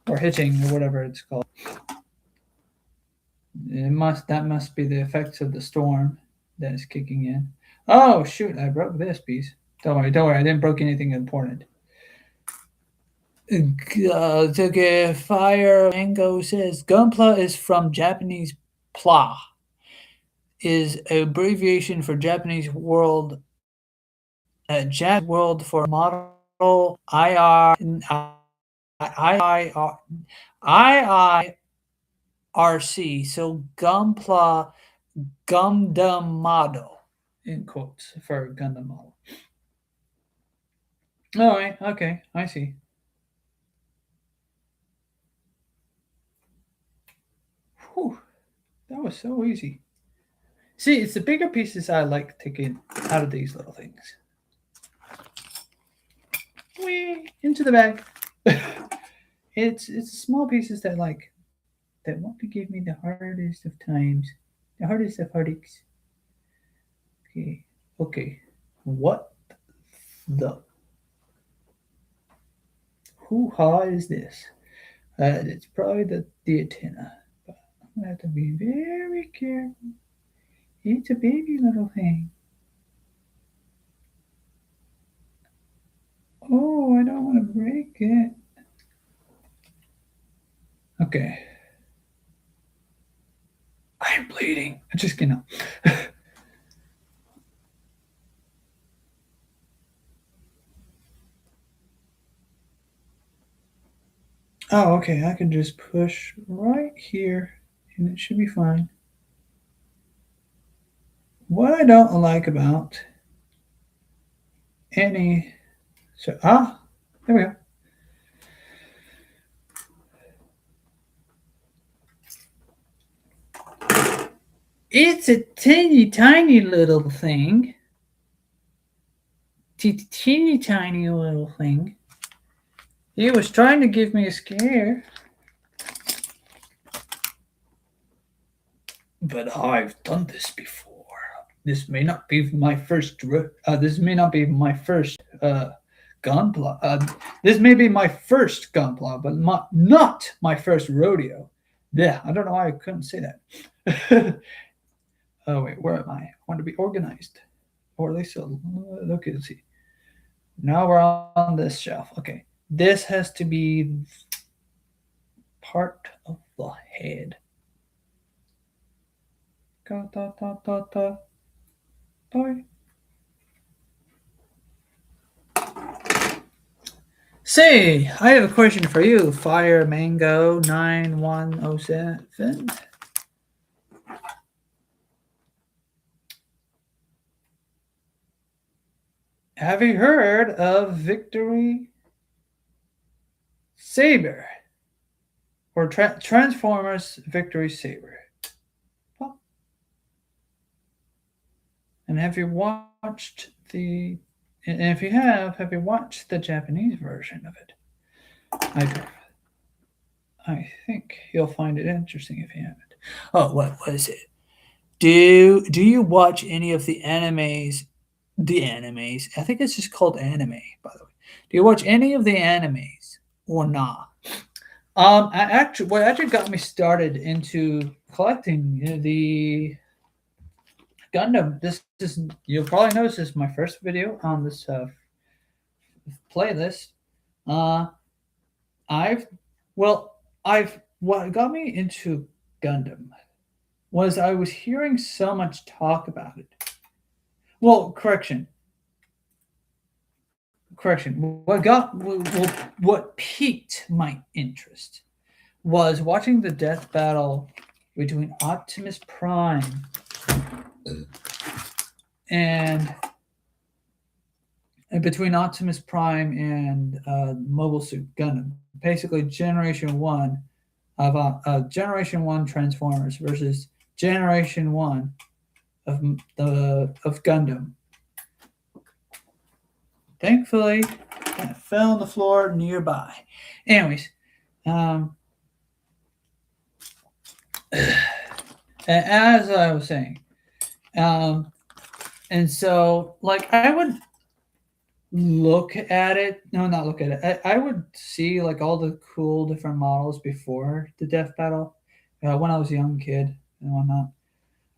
or hitching or whatever it's called. That must be the effects of the storm that is kicking in. Oh shoot! I broke this piece. Don't worry. I didn't break anything important. Okay, Fire Mango says Gunpla is from Japanese pla, is abbreviation for Japanese world, for model IIRC. So Gunpla Gundam model in quotes for Gundam model. All right, okay, I see. Whew, that was so easy. See, it's the bigger pieces I like taking out of these little things. Whee, into the bag. It's small pieces that want to give me the hardest of times, the hardest of heartaches. Okay. What the hoo ha is this? It's probably the antenna, but I'm gonna have to be very careful. It's a baby little thing. Oh, I don't want to break it. Okay. I'm bleeding. I'm just kidding. Oh, okay. I can just push right here and it should be fine. What I don't like about any. There we go. It's a teeny tiny little thing. Teeny tiny little thing. He was trying to give me a scare. But I've done this before. This may not be my first. This may not be my first gunpla. This may be my first gunpla, but not my first rodeo. Yeah, I don't know why I couldn't say that. Oh wait, where am I? I want to be organized, or at least okay. Let's see. Now we're on this shelf. Okay, this has to be part of the head. Say, I have a question for you, Fire Mango 9107. Have you heard of Victory Saber? or Transformers Victory Saber. Well, and have you watched the? And if you have you watched the Japanese version of it? I think you'll find it interesting if you haven't. Oh, what was it? Do you watch any of the animes? The animes. I think it's just called anime, by the way. Do you watch any of the animes or not? What actually got me started into collecting the Gundam. This is you'll probably notice this is my first video on this playlist. Uh, I've I've what got me into Gundam was I was hearing so much talk about it. Well, correction. What piqued my interest was watching the death battle between Optimus Prime and between Optimus Prime and Mobile Suit Gundam. Basically, Generation One of Generation One Transformers versus Generation One of Gundam. Thankfully, it fell on the floor nearby. Anyways, as I was saying, and so like I would look at it. No, not look at it. I would see like all the cool different models before the death battle when I was a young kid and whatnot.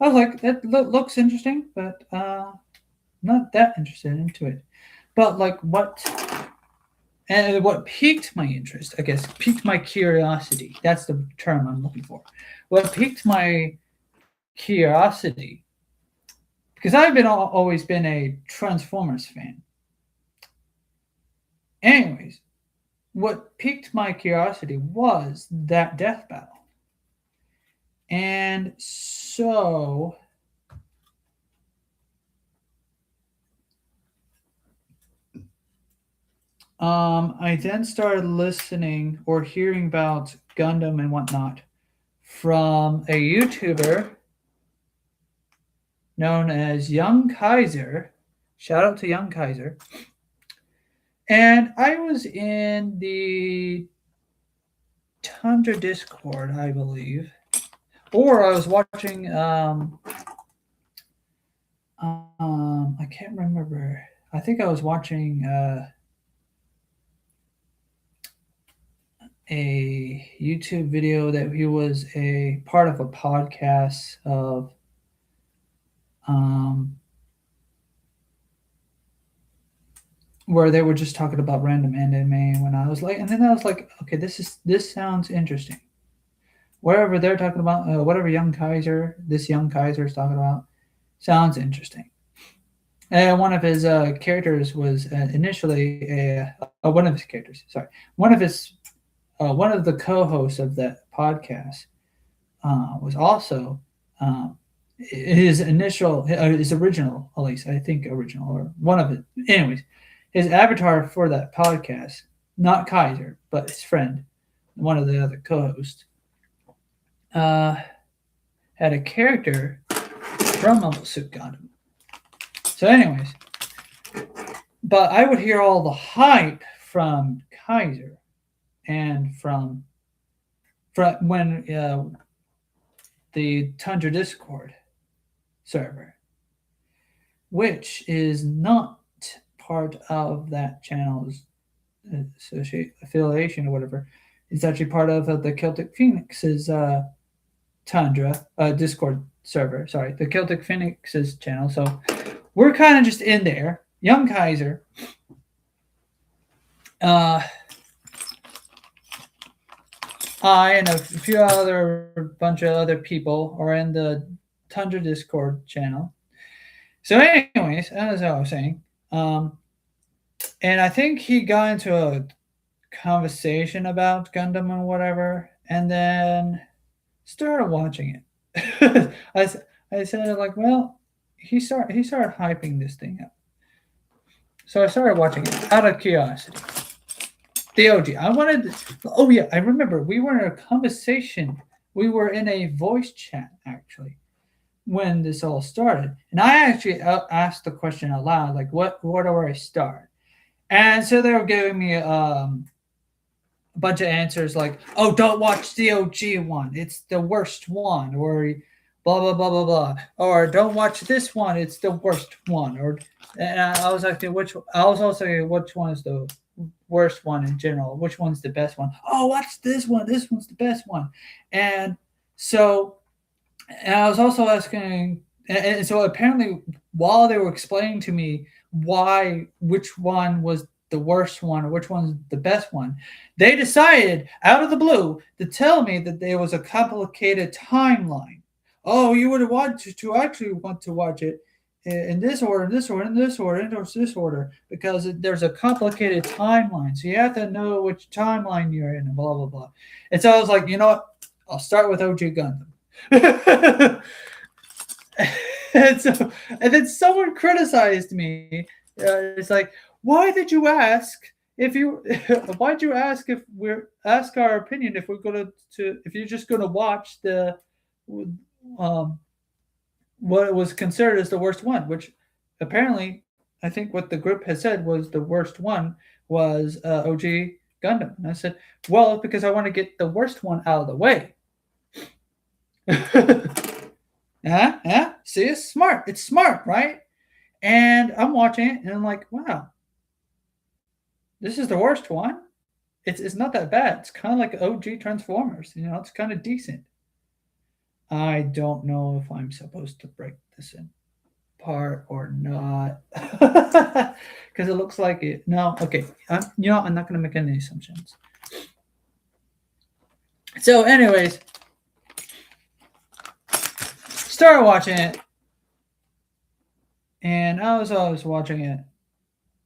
I was like, that looks interesting, but not that interested into it. But like what piqued my interest, I guess, piqued my curiosity. That's the term I'm looking for. What piqued my curiosity, because I've always been a Transformers fan. Anyways, what piqued my curiosity was that death battle. And so I then started listening or hearing about Gundam and whatnot from a YouTuber known as Young Kaiser. Shout out to Young Kaiser. And I was in the Tundra Discord, I believe. Or I was watching I can't remember. I think I was watching a YouTube video that he was a part of a podcast of where they were just talking about random anime when I was like, and then I was like, okay, this sounds interesting. Wherever they're talking about, whatever Young Kaiser is talking about, sounds interesting. And one of his characters was initially one of his characters. Sorry, one of the co-hosts of that podcast was also his original, at least I think original or one of it. Anyways, his avatar for that podcast, not Kaiser, but his friend, one of the other co-hosts, had a character from Mobile Suit Gundam. So, anyways, but I would hear all the hype from Kaiser and from when the Tundra Discord server, which is not part of that channel's affiliation or whatever. It's actually part of the Celtic Phoenix's Tundra Discord server. Sorry, the Celtic Phoenix's channel. So we're kind of just in there. Young Kaiser. I and a few bunch of other people are in the Tundra Discord channel. So, anyways, as I was saying, and I think he got into a conversation about Gundam and whatever, and then started watching it. I said like, well, he started hyping this thing up, so I started watching it out of curiosity. The OG. I wanted. Oh yeah, I remember. We were in a conversation. We were in a voice chat actually when this all started, and I actually asked the question out loud, like, "What do I start?" And so they were giving me a bunch of answers like, "Oh, don't watch the OG one; it's the worst one," or blah blah blah blah blah, or "Don't watch this one; it's the worst one," or and I was asking which. I was also saying which one is the worst one in general. Which one's the best one? Oh, watch this one. This one's the best one. And so, and I was also asking, and so apparently, while they were explaining to me why which one was the worst one or which one's the best one, they decided out of the blue to tell me that there was a complicated timeline. Oh, you would want to actually want to watch it in this order, in this order, in this order, in this order, because there's a complicated timeline. So you have to know which timeline you're in, and blah blah blah. And so I was like, you know what? I'll start with OG Gundam. and so, and then someone criticized me. It's like, why did you ask if you? Why'd you ask if we're ask our opinion if we're gonna to if you're just gonna watch the um what was considered as the worst one, which apparently I think what the group has said was the worst one was OG Gundam. And I said, well, it's because I want to get the worst one out of the way. Yeah, yeah. See, it's smart. It's smart, right? And I'm watching it, and I'm like, wow, this is the worst one. It's not that bad. It's kind of like OG Transformers. You know, it's kind of decent. I don't know if I'm supposed to break this in part or not, because it looks like it. No, okay. I'm not gonna make any assumptions. So, anyways, started watching it, and I was watching it.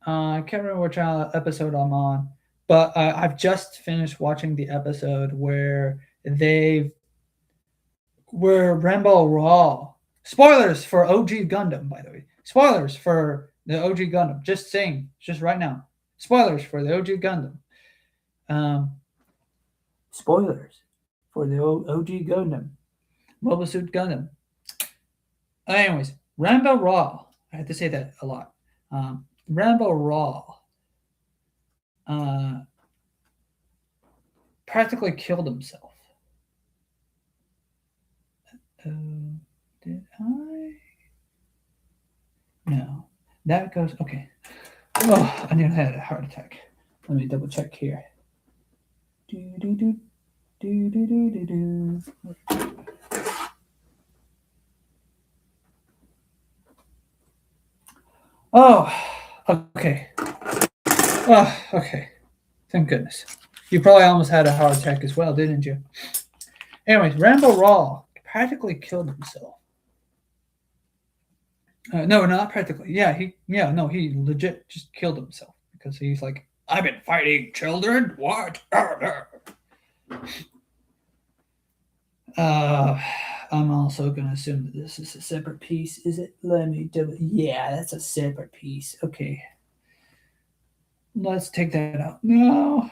I can't remember which episode I'm on, but I've just finished watching the episode where Rambo Raw. Spoilers for OG Gundam, by the way. Spoilers for the OG Gundam. Just saying, just right now. Spoilers for the OG Gundam. Um, spoilers for the OG Gundam. Mobile Suit Gundam. Anyways, Rambo Raw. I have to say that a lot. Rambo Raw uh, practically killed himself. Did I? No. That goes. Okay. Oh, I nearly had a heart attack. Let me double check here. Do, do, do, do, do, do, do, do. Oh, okay. Oh, okay. Thank goodness. You probably almost had a heart attack as well, didn't you? Anyways, Rambo Raw practically killed himself. No, not practically. No, he legit just killed himself because he's like, I've been fighting children. What? Uh, I'm also gonna assume that this is a separate piece. Is it? Let me double. Yeah, that's a separate piece. Okay, let's take that out. No.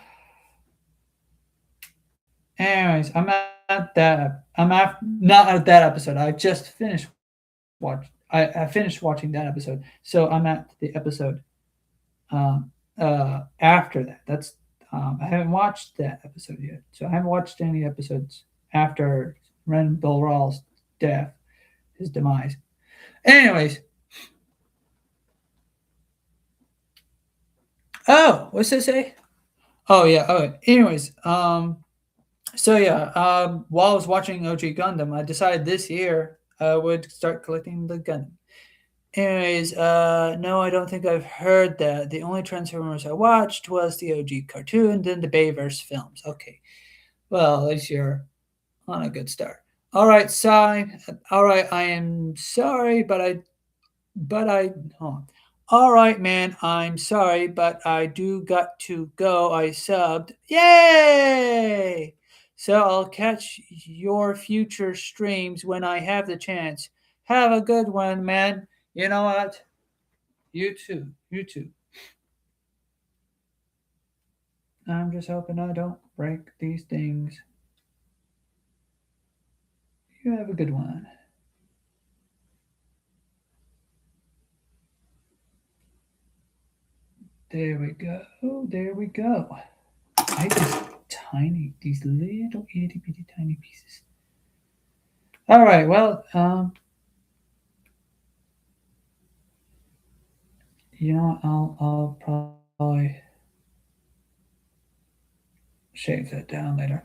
Anyways, not at that episode. I just finished I finished watching that episode, so I'm at the episode after that. That's I haven't watched that episode yet, so I haven't watched any episodes after Ren Raw's death, his demise. Anyways, oh, what's this say? Oh yeah. Oh, anyways, so yeah, while I was watching OG Gundam, I decided this year I would start collecting the Gundam. Anyways, no, I don't think I've heard that. The only Transformers I watched was the OG cartoon, then the Bayverse films. Okay, well, at least you're on a good start. All right, Sai. All right, I am sorry, but I, hold on. All right, man, I'm sorry, but I do got to go. I subbed. Yay! So I'll catch your future streams when I have the chance. Have a good one, man. You know what? You too. You too. I'm just hoping I don't break these things. You have a good one. There we go. There we go. I hate these little itty bitty tiny pieces. All right. Well, you know, I'll probably shave that down later.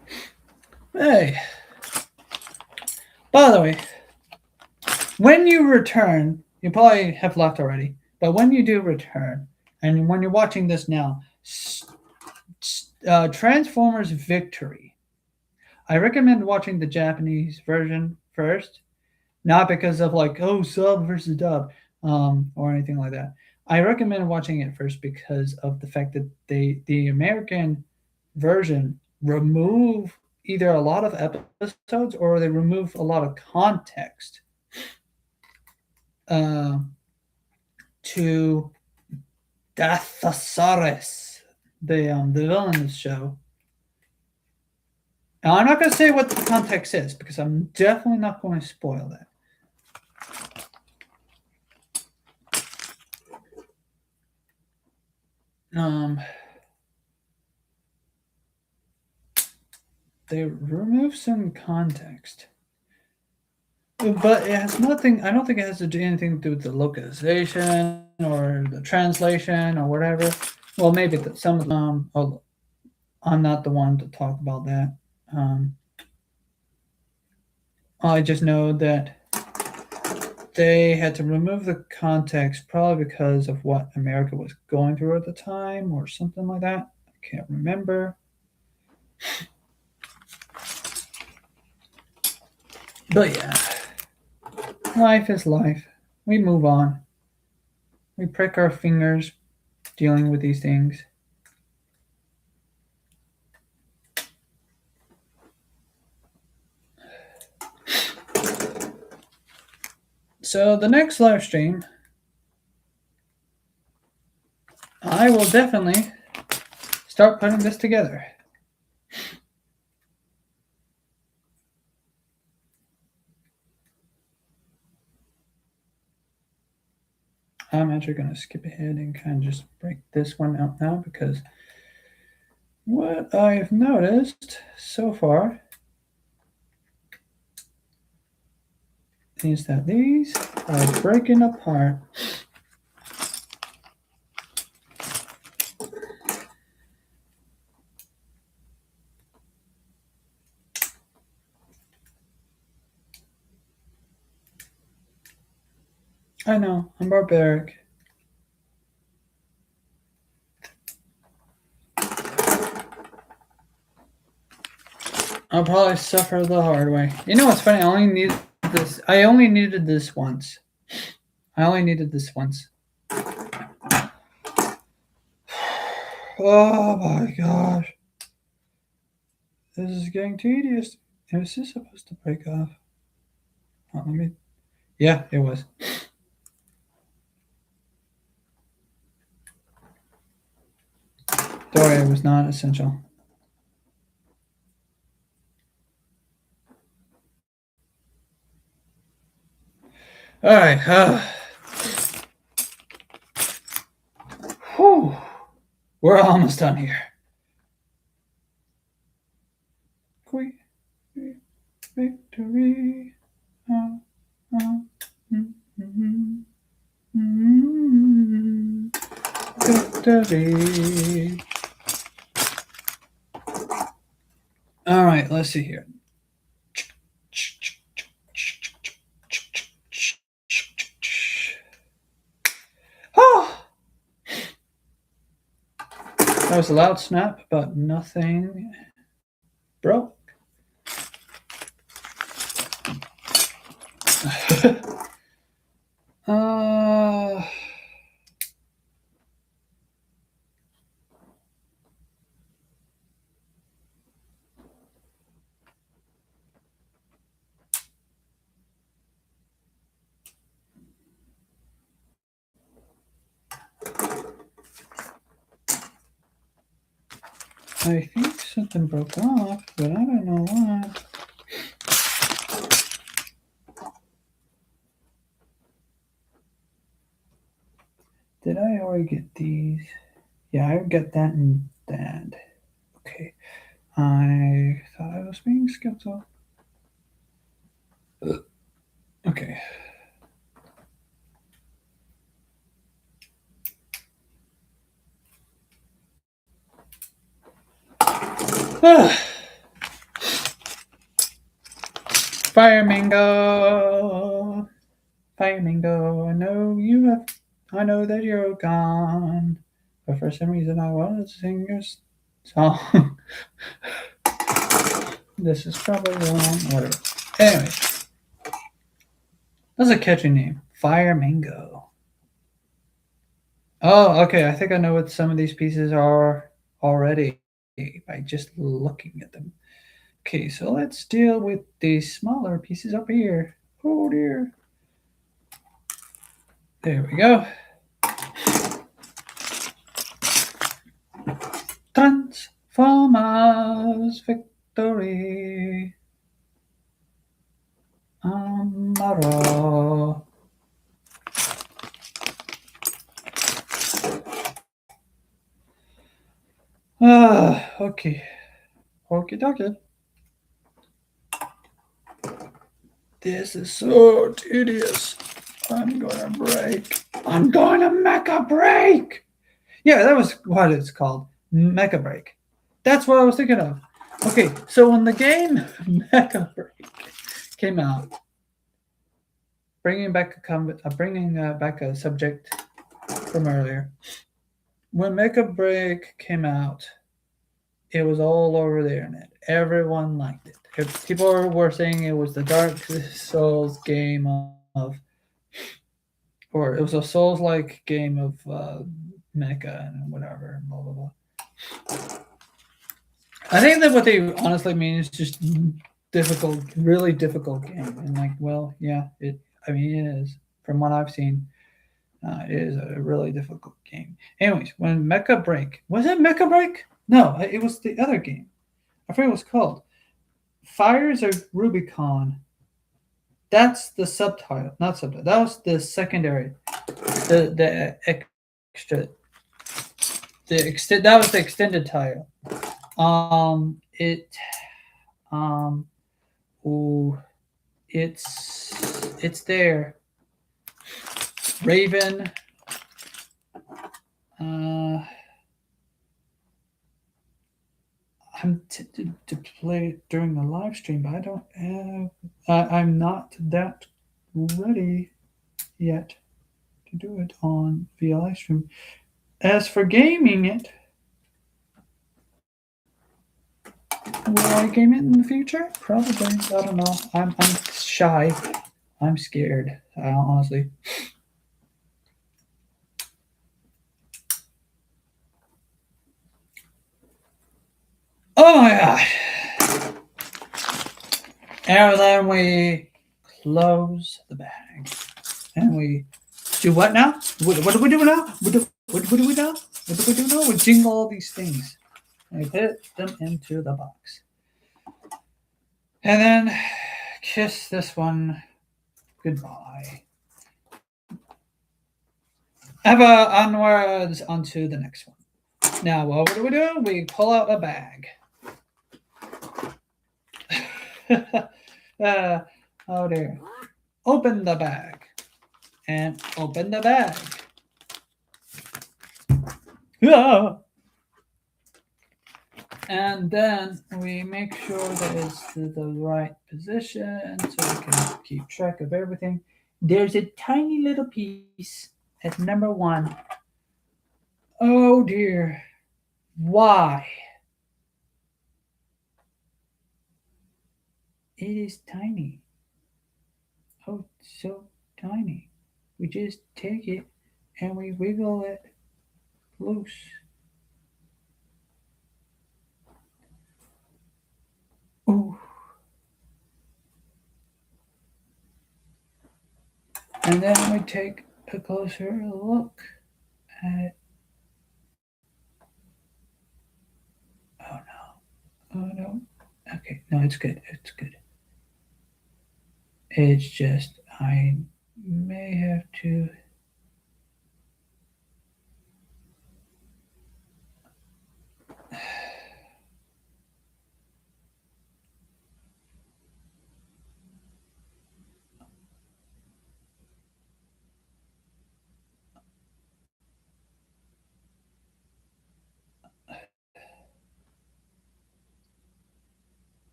Hey, by the way, when you return, you probably have left already, but when you do return, and when you're watching this now, Transformers Victory. I recommend watching the Japanese version first, not because of like, oh, sub versus dub, or anything like that. I recommend watching it first because of the fact that the American version remove either a lot of episodes or they remove a lot of context uh, to Dathosaurus, the villain of the show. Now I'm not going to say what the context is because I'm definitely not going to spoil that. Um, they remove some context, but it has nothing. I don't think it has to do anything to do with the localization or the translation or whatever. Well, maybe some of them. Oh, I'm not the one to talk about that. Um, I just know that they had to remove the context probably because of what America was going through at the time or something like that. I can't remember. But yeah, life is life. We move on. We prick our fingers dealing with these things. So the next live stream, I will definitely start putting this together. I'm actually going to skip ahead and kind of just break this one out now because what I've noticed so far is that these are breaking apart. I know, I'm barbaric. I'll probably suffer the hard way. You know what's funny? I only needed this. I only needed this once. I only needed this once. Oh my gosh. This is getting tedious. Is this supposed to break off? Oh, let me. Yeah, it was. Don't worry, it was not essential. All right. Whew. We're almost done here. Victory. Victory. All right, let's see here. Oh, that was a loud snap, but nothing broke. uh, I think something broke off, but I don't know why. Did I already get these? Yeah, I got that and that. Okay. I thought I was being skipped off. Okay. Fire Mango! Fire Mango, I know that you're gone. But for some reason I wanted to sing your song. This is probably wrong. Whatever. Anyway, that's a catchy name. Fire Mango. Oh, okay. I think I know what some of these pieces are already by just looking at them. Okay, so let's deal with these smaller pieces up here. Oh dear. There we go. Transformers victory. Amaro. Okay. Okie dokie. This is so tedious. I'm gonna break. I'm gonna make a break. Yeah, that was what it's called. Mecha Break. That's what I was thinking of. Okay, so when the game Mecha Break came out, bringing back a subject from earlier. When Mecha Break came out, it was all over the internet. Everyone liked it. People were saying it was the Dark Souls game of, or it was a Souls-like game of Mecha and whatever, blah blah blah. I think that what they honestly mean is just difficult, really difficult game, and like, well, yeah, it. I mean, it is from what I've seen. It is a really difficult game. Anyways, when Mecha Break was it Mecha Break? No, it was the other game. I forget what it was called. Fires of Rubicon. That's the subtitle, not subtitle. That was the secondary, the extra, that was the extended title. It um, ooh, it's there. Raven. Uh, I'm tempted to play it during the live stream, but I don't have. I'm not that ready yet to do it on via live stream. As for gaming it, will I game it in the future? Probably. I don't know. I'm shy. I'm scared. Honestly. Oh my gosh. And then we close the bag. And we do what now? What do we do now? What do we now? What do we do now? We jingle all these things. And we put them into the box. And then kiss this one goodbye. Have onwards onto the next one. Now, what do we do? We pull out a bag. Oh dear. Open the bag. And open the bag. And then we make sure that it's the right position so we can keep track of everything. There's a tiny little piece at number 1. Oh dear. Why? It is tiny. Oh, so tiny. We just take it and we wiggle it loose. Ooh. And then we take a closer look at it. Oh No, it's good. It's good. It's just I may have to.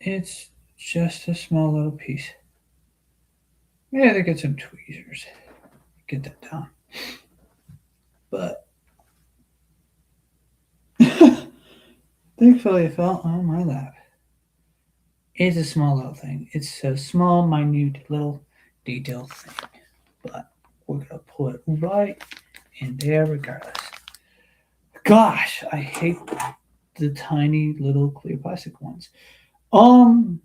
It's just a small little piece. Yeah, they get some tweezers. Get that down. But thankfully, it fell on my lap. It's a small little thing. It's a small, minute little detail thing. But we're gonna put it right in there regardless. Gosh, I hate the tiny little clear plastic ones. Um.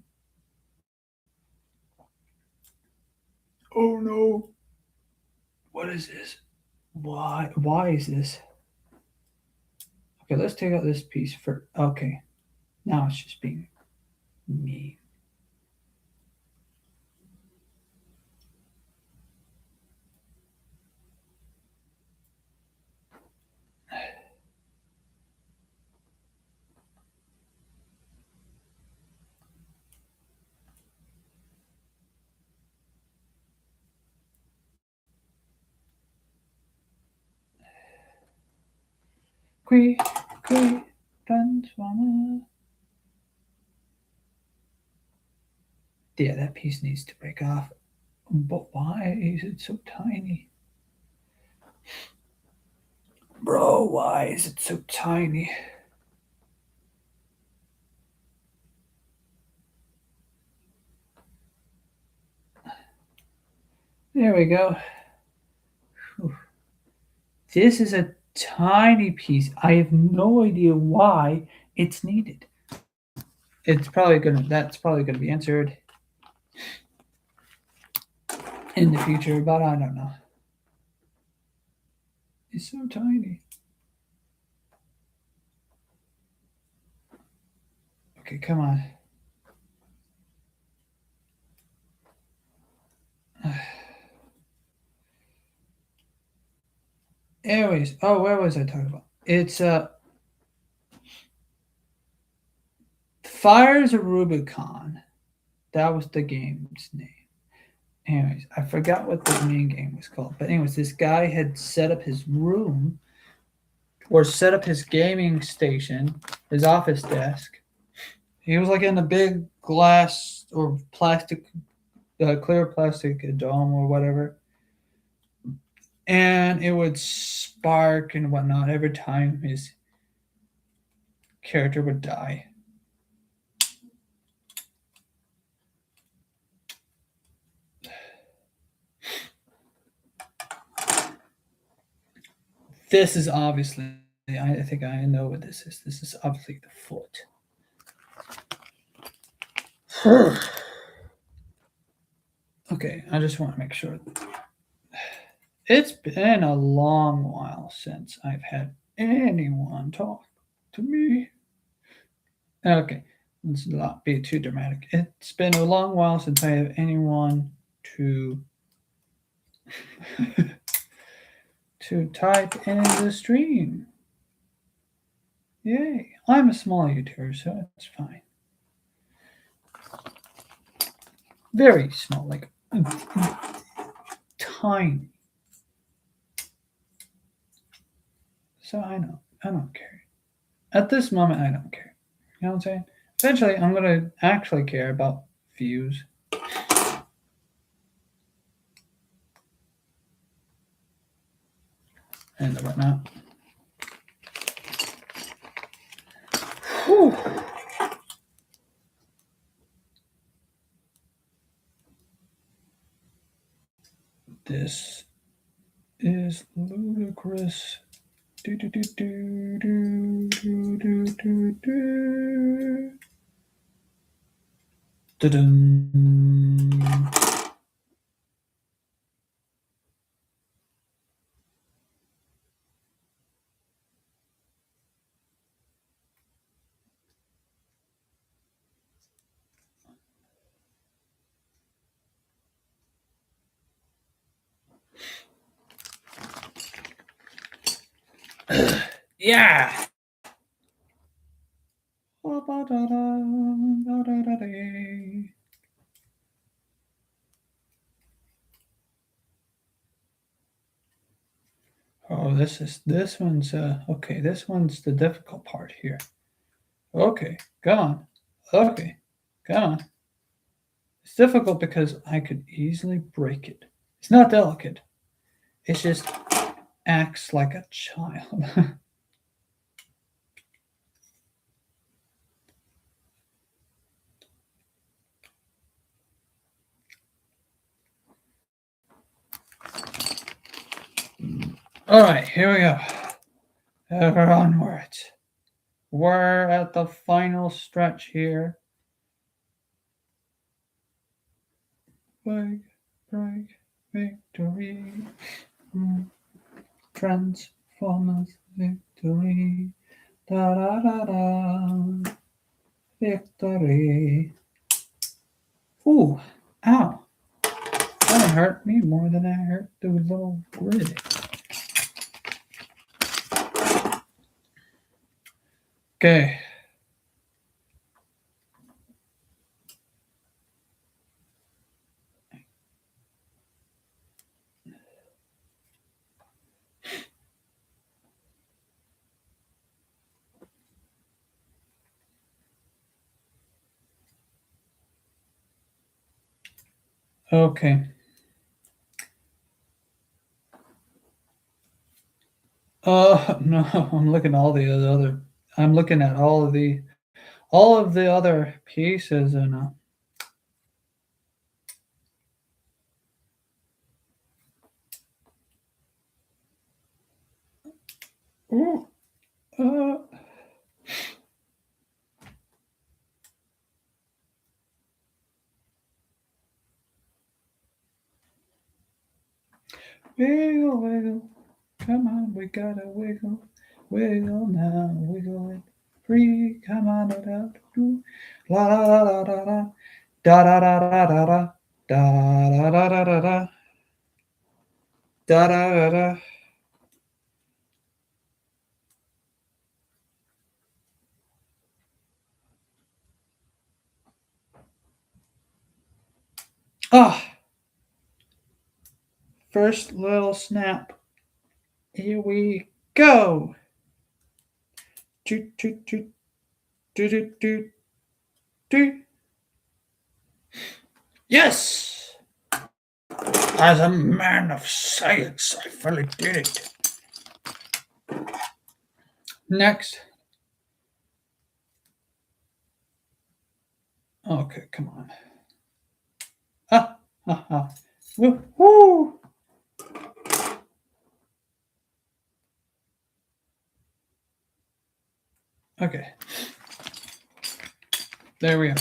Oh no. What is this? Why? Why is this? Okay, let's take out this piece for. Okay, now it's just being mean. Qui, qui, transformer. Yeah, that piece needs to break off. But why is it so tiny? Bro, why is it so tiny? There we go. Whew. This is a tiny piece. I have no idea why it's needed. That's probably gonna be answered in the future, but I don't know. It's so tiny. Okay, come on. Anyways, oh, where was I talking about? It's Fires of Rubicon. That was the game's name. Anyways, I forgot what the main game was called. But anyways, this guy had set up his room or set up his gaming station, his office desk. He was like in a big glass or plastic, clear plastic dome or whatever, and it would spark and whatnot every time his character would die. This is obviously, I think I know what this is. This is obviously the foot. Okay, I just want to make sure. It's been a long while since I've had anyone talk to me. Okay, let's not be too dramatic. It's been a long while since I have anyone to to type in the stream. Yay! I'm a small YouTuber, so it's fine. Very small, like tiny. So I don't care. At this moment, I don't care. You know what I'm saying? Eventually, I'm gonna actually care about views and whatnot. Whew. This is ludicrous. Do, do, do, do, do, do, do, do, do. Da-dum. Yeah. Oh, this one's okay. This one's the difficult part here. Okay, come on. Okay, come on. It's difficult because I could easily break it. It's not delicate. It just acts like a child. All right, here we go. Ever onwards. We're at the final stretch here. Break, break, victory. Transformers victory. Da da da da. Victory. Ooh, ow. That hurt me more than I hurt the little grid. Okay. Okay. No, I'm looking at all the other. I'm looking at all of the other pieces and ooh, uh, wiggle, wiggle. Come on, we gotta wiggle, wiggle now, wiggle it free. Come on, it out, do la la la la la la, da da da da da da, da da da da da da, da da da da. Ah, first little snap. Here we go. Toot toot toot toot toot toot toot. Yes! As a man of science, I finally did it. Next. Okay, come on. Ah, ha, ha. Woo! Okay. There we are.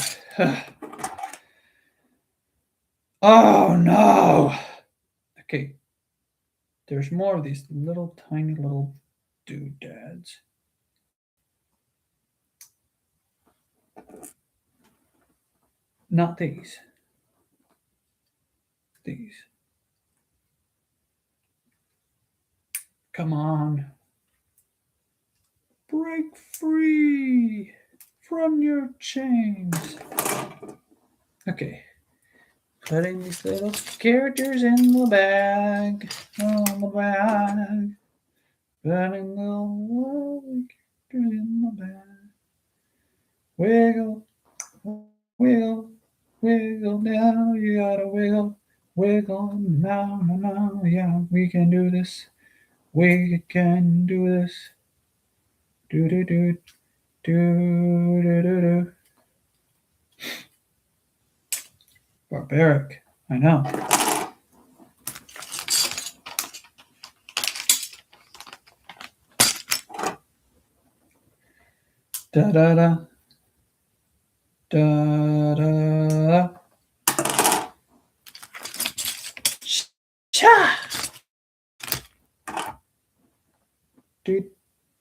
Oh no! Okay. There's more of these little tiny little doodads. Not these. These. Come on. Break free from your chains. Okay. Putting these little characters in the bag. On the bag. Putting the little characters in the bag. Wiggle, wiggle, wiggle now. You gotta wiggle, wiggle now, now, now. Yeah, we can do this. We can do this. Do do do do do do do. Barbaric. I know. Da da da. Da da. Cha. Do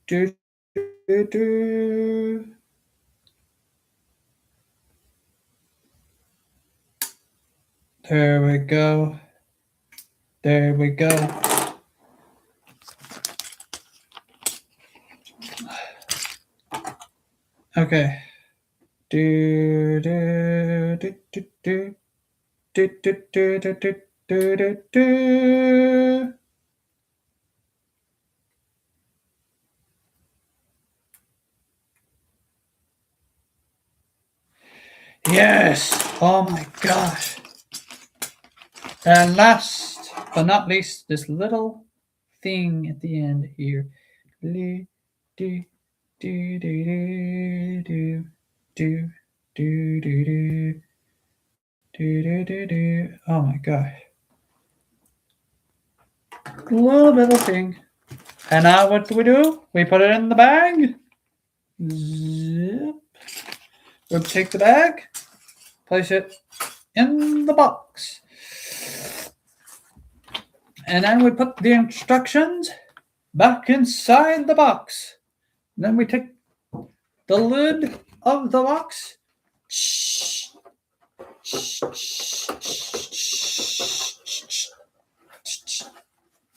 do do do. There we go. There we go. Okay. Do do do do do do do do do do do do. Yes. Oh my gosh. And last but not least, this little thing at the end here. Do do do do do do do do do. Oh my gosh. Little thing. And now what do? We put it in the bag. Zip. We'll take the bag, place it in the box. And then we put the instructions back inside the box. Then we take the lid of the box.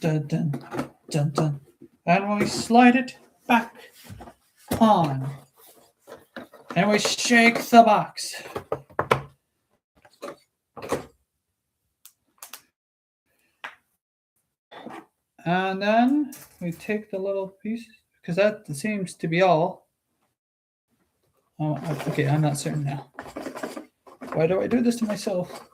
Dun, dun, dun, dun. And we slide it back on. And we shake the box. And then we take the little piece, because that seems to be all. Oh, okay, I'm not certain now. Why do I do this to myself?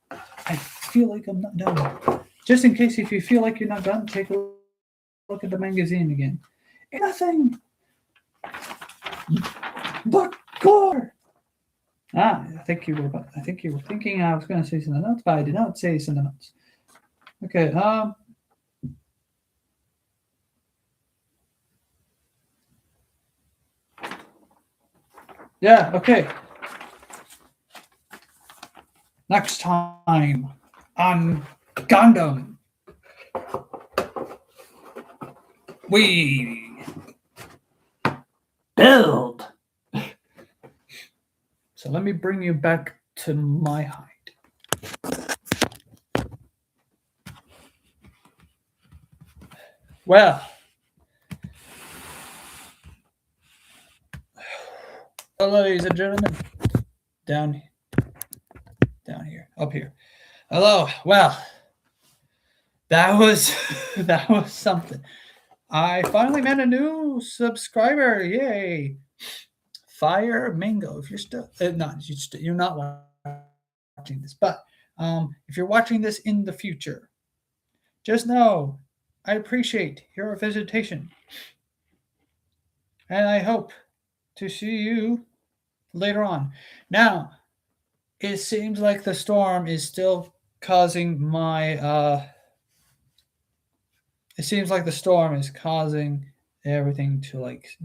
I feel like I'm not done. Just in case, if you feel like you're not done, take a look at the magazine again. Nothing but core. I think you were thinking I was going to say something else, but I did not say something else. Okay. Yeah. Okay. Next time on Gundam, we build. So let me bring you back to my height. Well, ladies and gentlemen, down here, up here. Hello. Well, that was something. I finally met a new subscriber. Yay! Fire Mango. If you're still you're not watching this, but if you're watching this in the future, just know I appreciate your visitation, and I hope to see you later on. Now, it seems like the storm is still causing my it seems like the storm is causing everything to, like,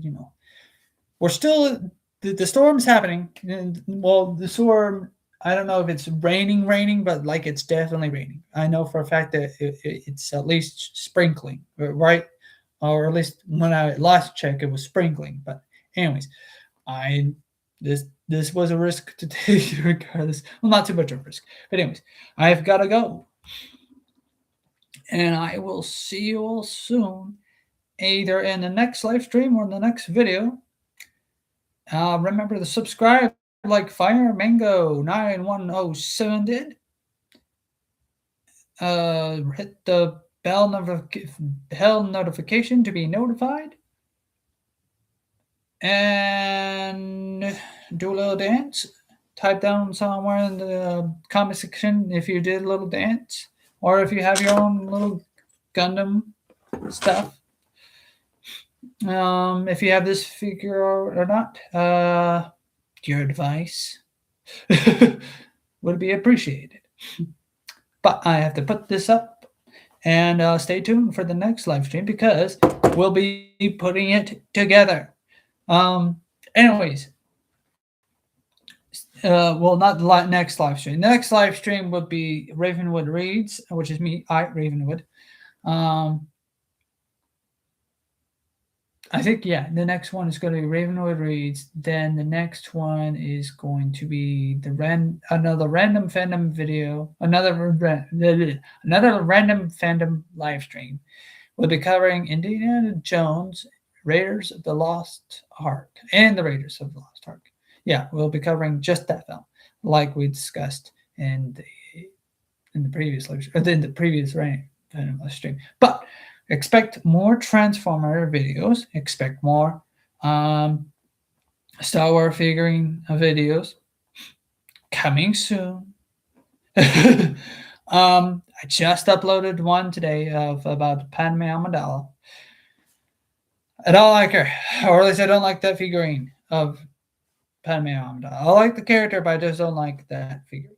we're still the storm's happening. And, well, the storm, I don't know if it's raining, but like it's definitely raining. I know for a fact that it's at least sprinkling, right? Or at least when I last checked, it was sprinkling. But anyways, this was a risk to take regardless. Well, not too much of a risk, but anyways, I've got to go, and I will see you all soon, either in the next live stream or in the next video. Remember to subscribe like Fire Mango 9107 did. Hit the bell notification to be notified. And do a little dance. Type down somewhere in the comment section if you did a little dance, or if you have your own little Gundam stuff. If you have this figure or not, your advice would be appreciated. But I have to put this up, and stay tuned for the next live stream because we'll be putting it together. Anyways, well, not the next live stream. The next live stream would be Ravenwood Reads, which is me, Ravenwood. I think, yeah, the next one is going to be Ravenwood Reads. Then the next one is going to be another random fandom video, another random fandom live stream. We'll be covering Indiana Jones, Raiders of the Lost Ark, and the Raiders of the Lost Ark. Yeah, we'll be covering just that film, like we discussed in the previous lecture, in the previous random stream. But expect more Transformer videos. Expect more Star Wars figurine videos coming soon. I just uploaded one today about Padme Amidala. I don't like her, or at least I don't like that figurine of Padme Amidala. I like the character, but I just don't like that figurine.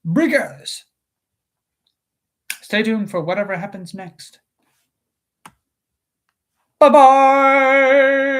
Regardless, stay tuned for whatever happens next. Bye-bye!